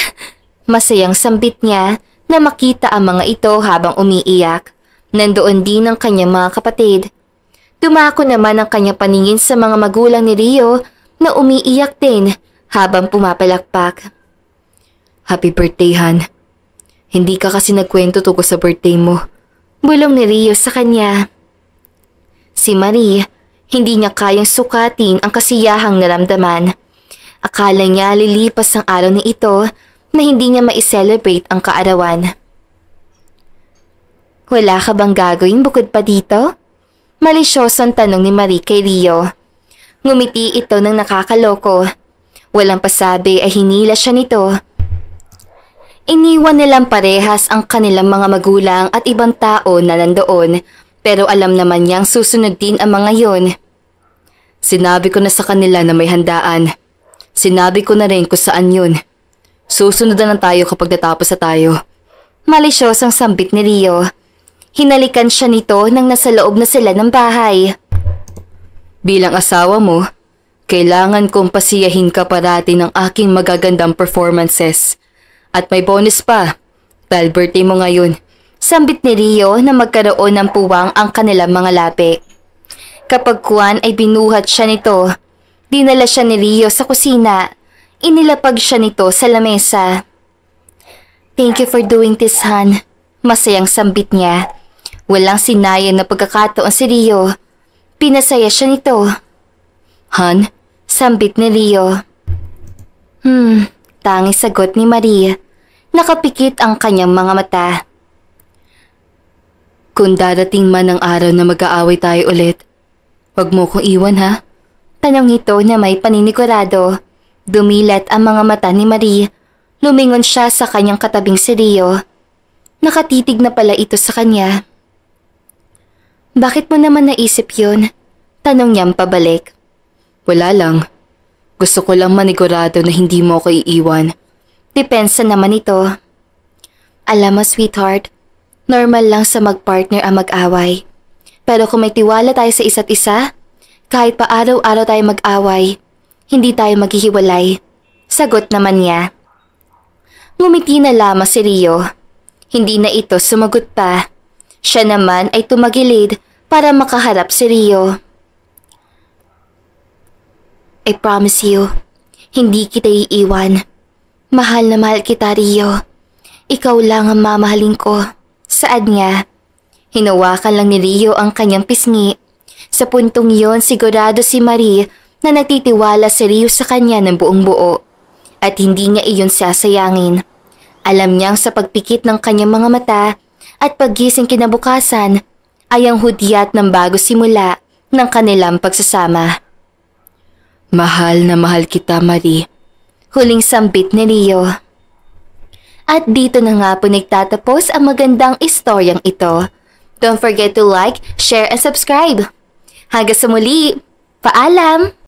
Masayang sambit niya na makita ang mga ito habang umiiyak. Nandoon din ang kanyang mga kapatid. Dumako naman ang kanyang paningin sa mga magulang ni Rio na umiiyak din habang pumapalakpak. Happy birthday, Han. Hindi ka kasi nagkwento tungkol sa birthday mo. Bulong ni Rio sa kanya. Si Marie, hindi niya kayang sukatin ang kasiyahang naramdaman. Akala niya lilipas ang araw na ito na hindi niya ma-celebrate ang kaarawan. Wala ka bang gagawin bukod pa dito? Malisyosong tanong ni Marie kay Rio. Ngumiti ito ng nakakaloko. Walang pasabi ay hinila siya nito. Iniwan nilang parehas ang kanilang mga magulang at ibang tao na nandoon pero alam naman niyang susunod din ang mga yon. Sinabi ko na sa kanila na may handaan. Sinabi ko na rin kung saan yun. Susunod na lang tayo kapag natapos na tayo. Malisyosong sambit ni Rio. Hinalikan siya nito nang nasa loob na sila ng bahay. Bilang asawa mo, kailangan kong pasiyahin ka parati ng aking magagandang performances. At may bonus pa, dahil birthday mo ngayon. Sambit ni Rio na magkaroon ng puwang ang kanilang mga lapi. Kapag kuwan ay binuhat siya nito. Dinala siya ni Rio sa kusina. Inilapag siya nito sa lamesa. Thank you for doing this, Han. Masayang sambit niya. Walang sinayang na pagkakataon si Rio. Pinasaya siya nito. Han? Sambit ni Rio. Tanging sagot ni Maria. Nakapikit ang kanyang mga mata. Kung darating man ang araw na mag-aaway tayo ulit, huwag mo kong iwan, ha? Tanong ito na may paninigurado. Dumilat ang mga mata ni Marie. Lumingon siya sa kanyang katabing si Rio. Nakatitig na pala ito sa kanya. Bakit mo naman naisip yun? Tanong niyang pabalik. Wala lang. Gusto ko lang manigurado na hindi mo ako iiwan. Depensa naman ito. Alam mo, sweetheart, normal lang sa mag-partner ang mag-away. Pero kung may tiwala tayo sa isa't isa, kahit pa araw-araw tayo mag-away, hindi tayo maghihiwalay. Sagot naman niya. Ngumiti na lamang si Rio. Hindi na ito sumagot pa. Siya naman ay tumagilid para makaharap si Rio. I promise you, hindi kita iiwan. Mahal na mahal kita, Rio. Ikaw lang ang mamahalin ko. Saad niya. Hinawakan lang ni Rio ang kanyang pisngi. Sa puntong yon sigurado si Marie na nagtitiwala si Rio sa kanya ng buong buo. at hindi niya iyon sasayangin. Alam niyang sa pagpikit ng kanyang mga mata at paggising kinabukasan ay ang hudyat ng bago simula ng kanilang pagsasama. Mahal na mahal kita, Marie. Huling sambit ni Rio. At dito na nga po nagtatapos ang magandang istoryang ito. Don't forget to like, share, and subscribe. Hanggang sa muli, paalam!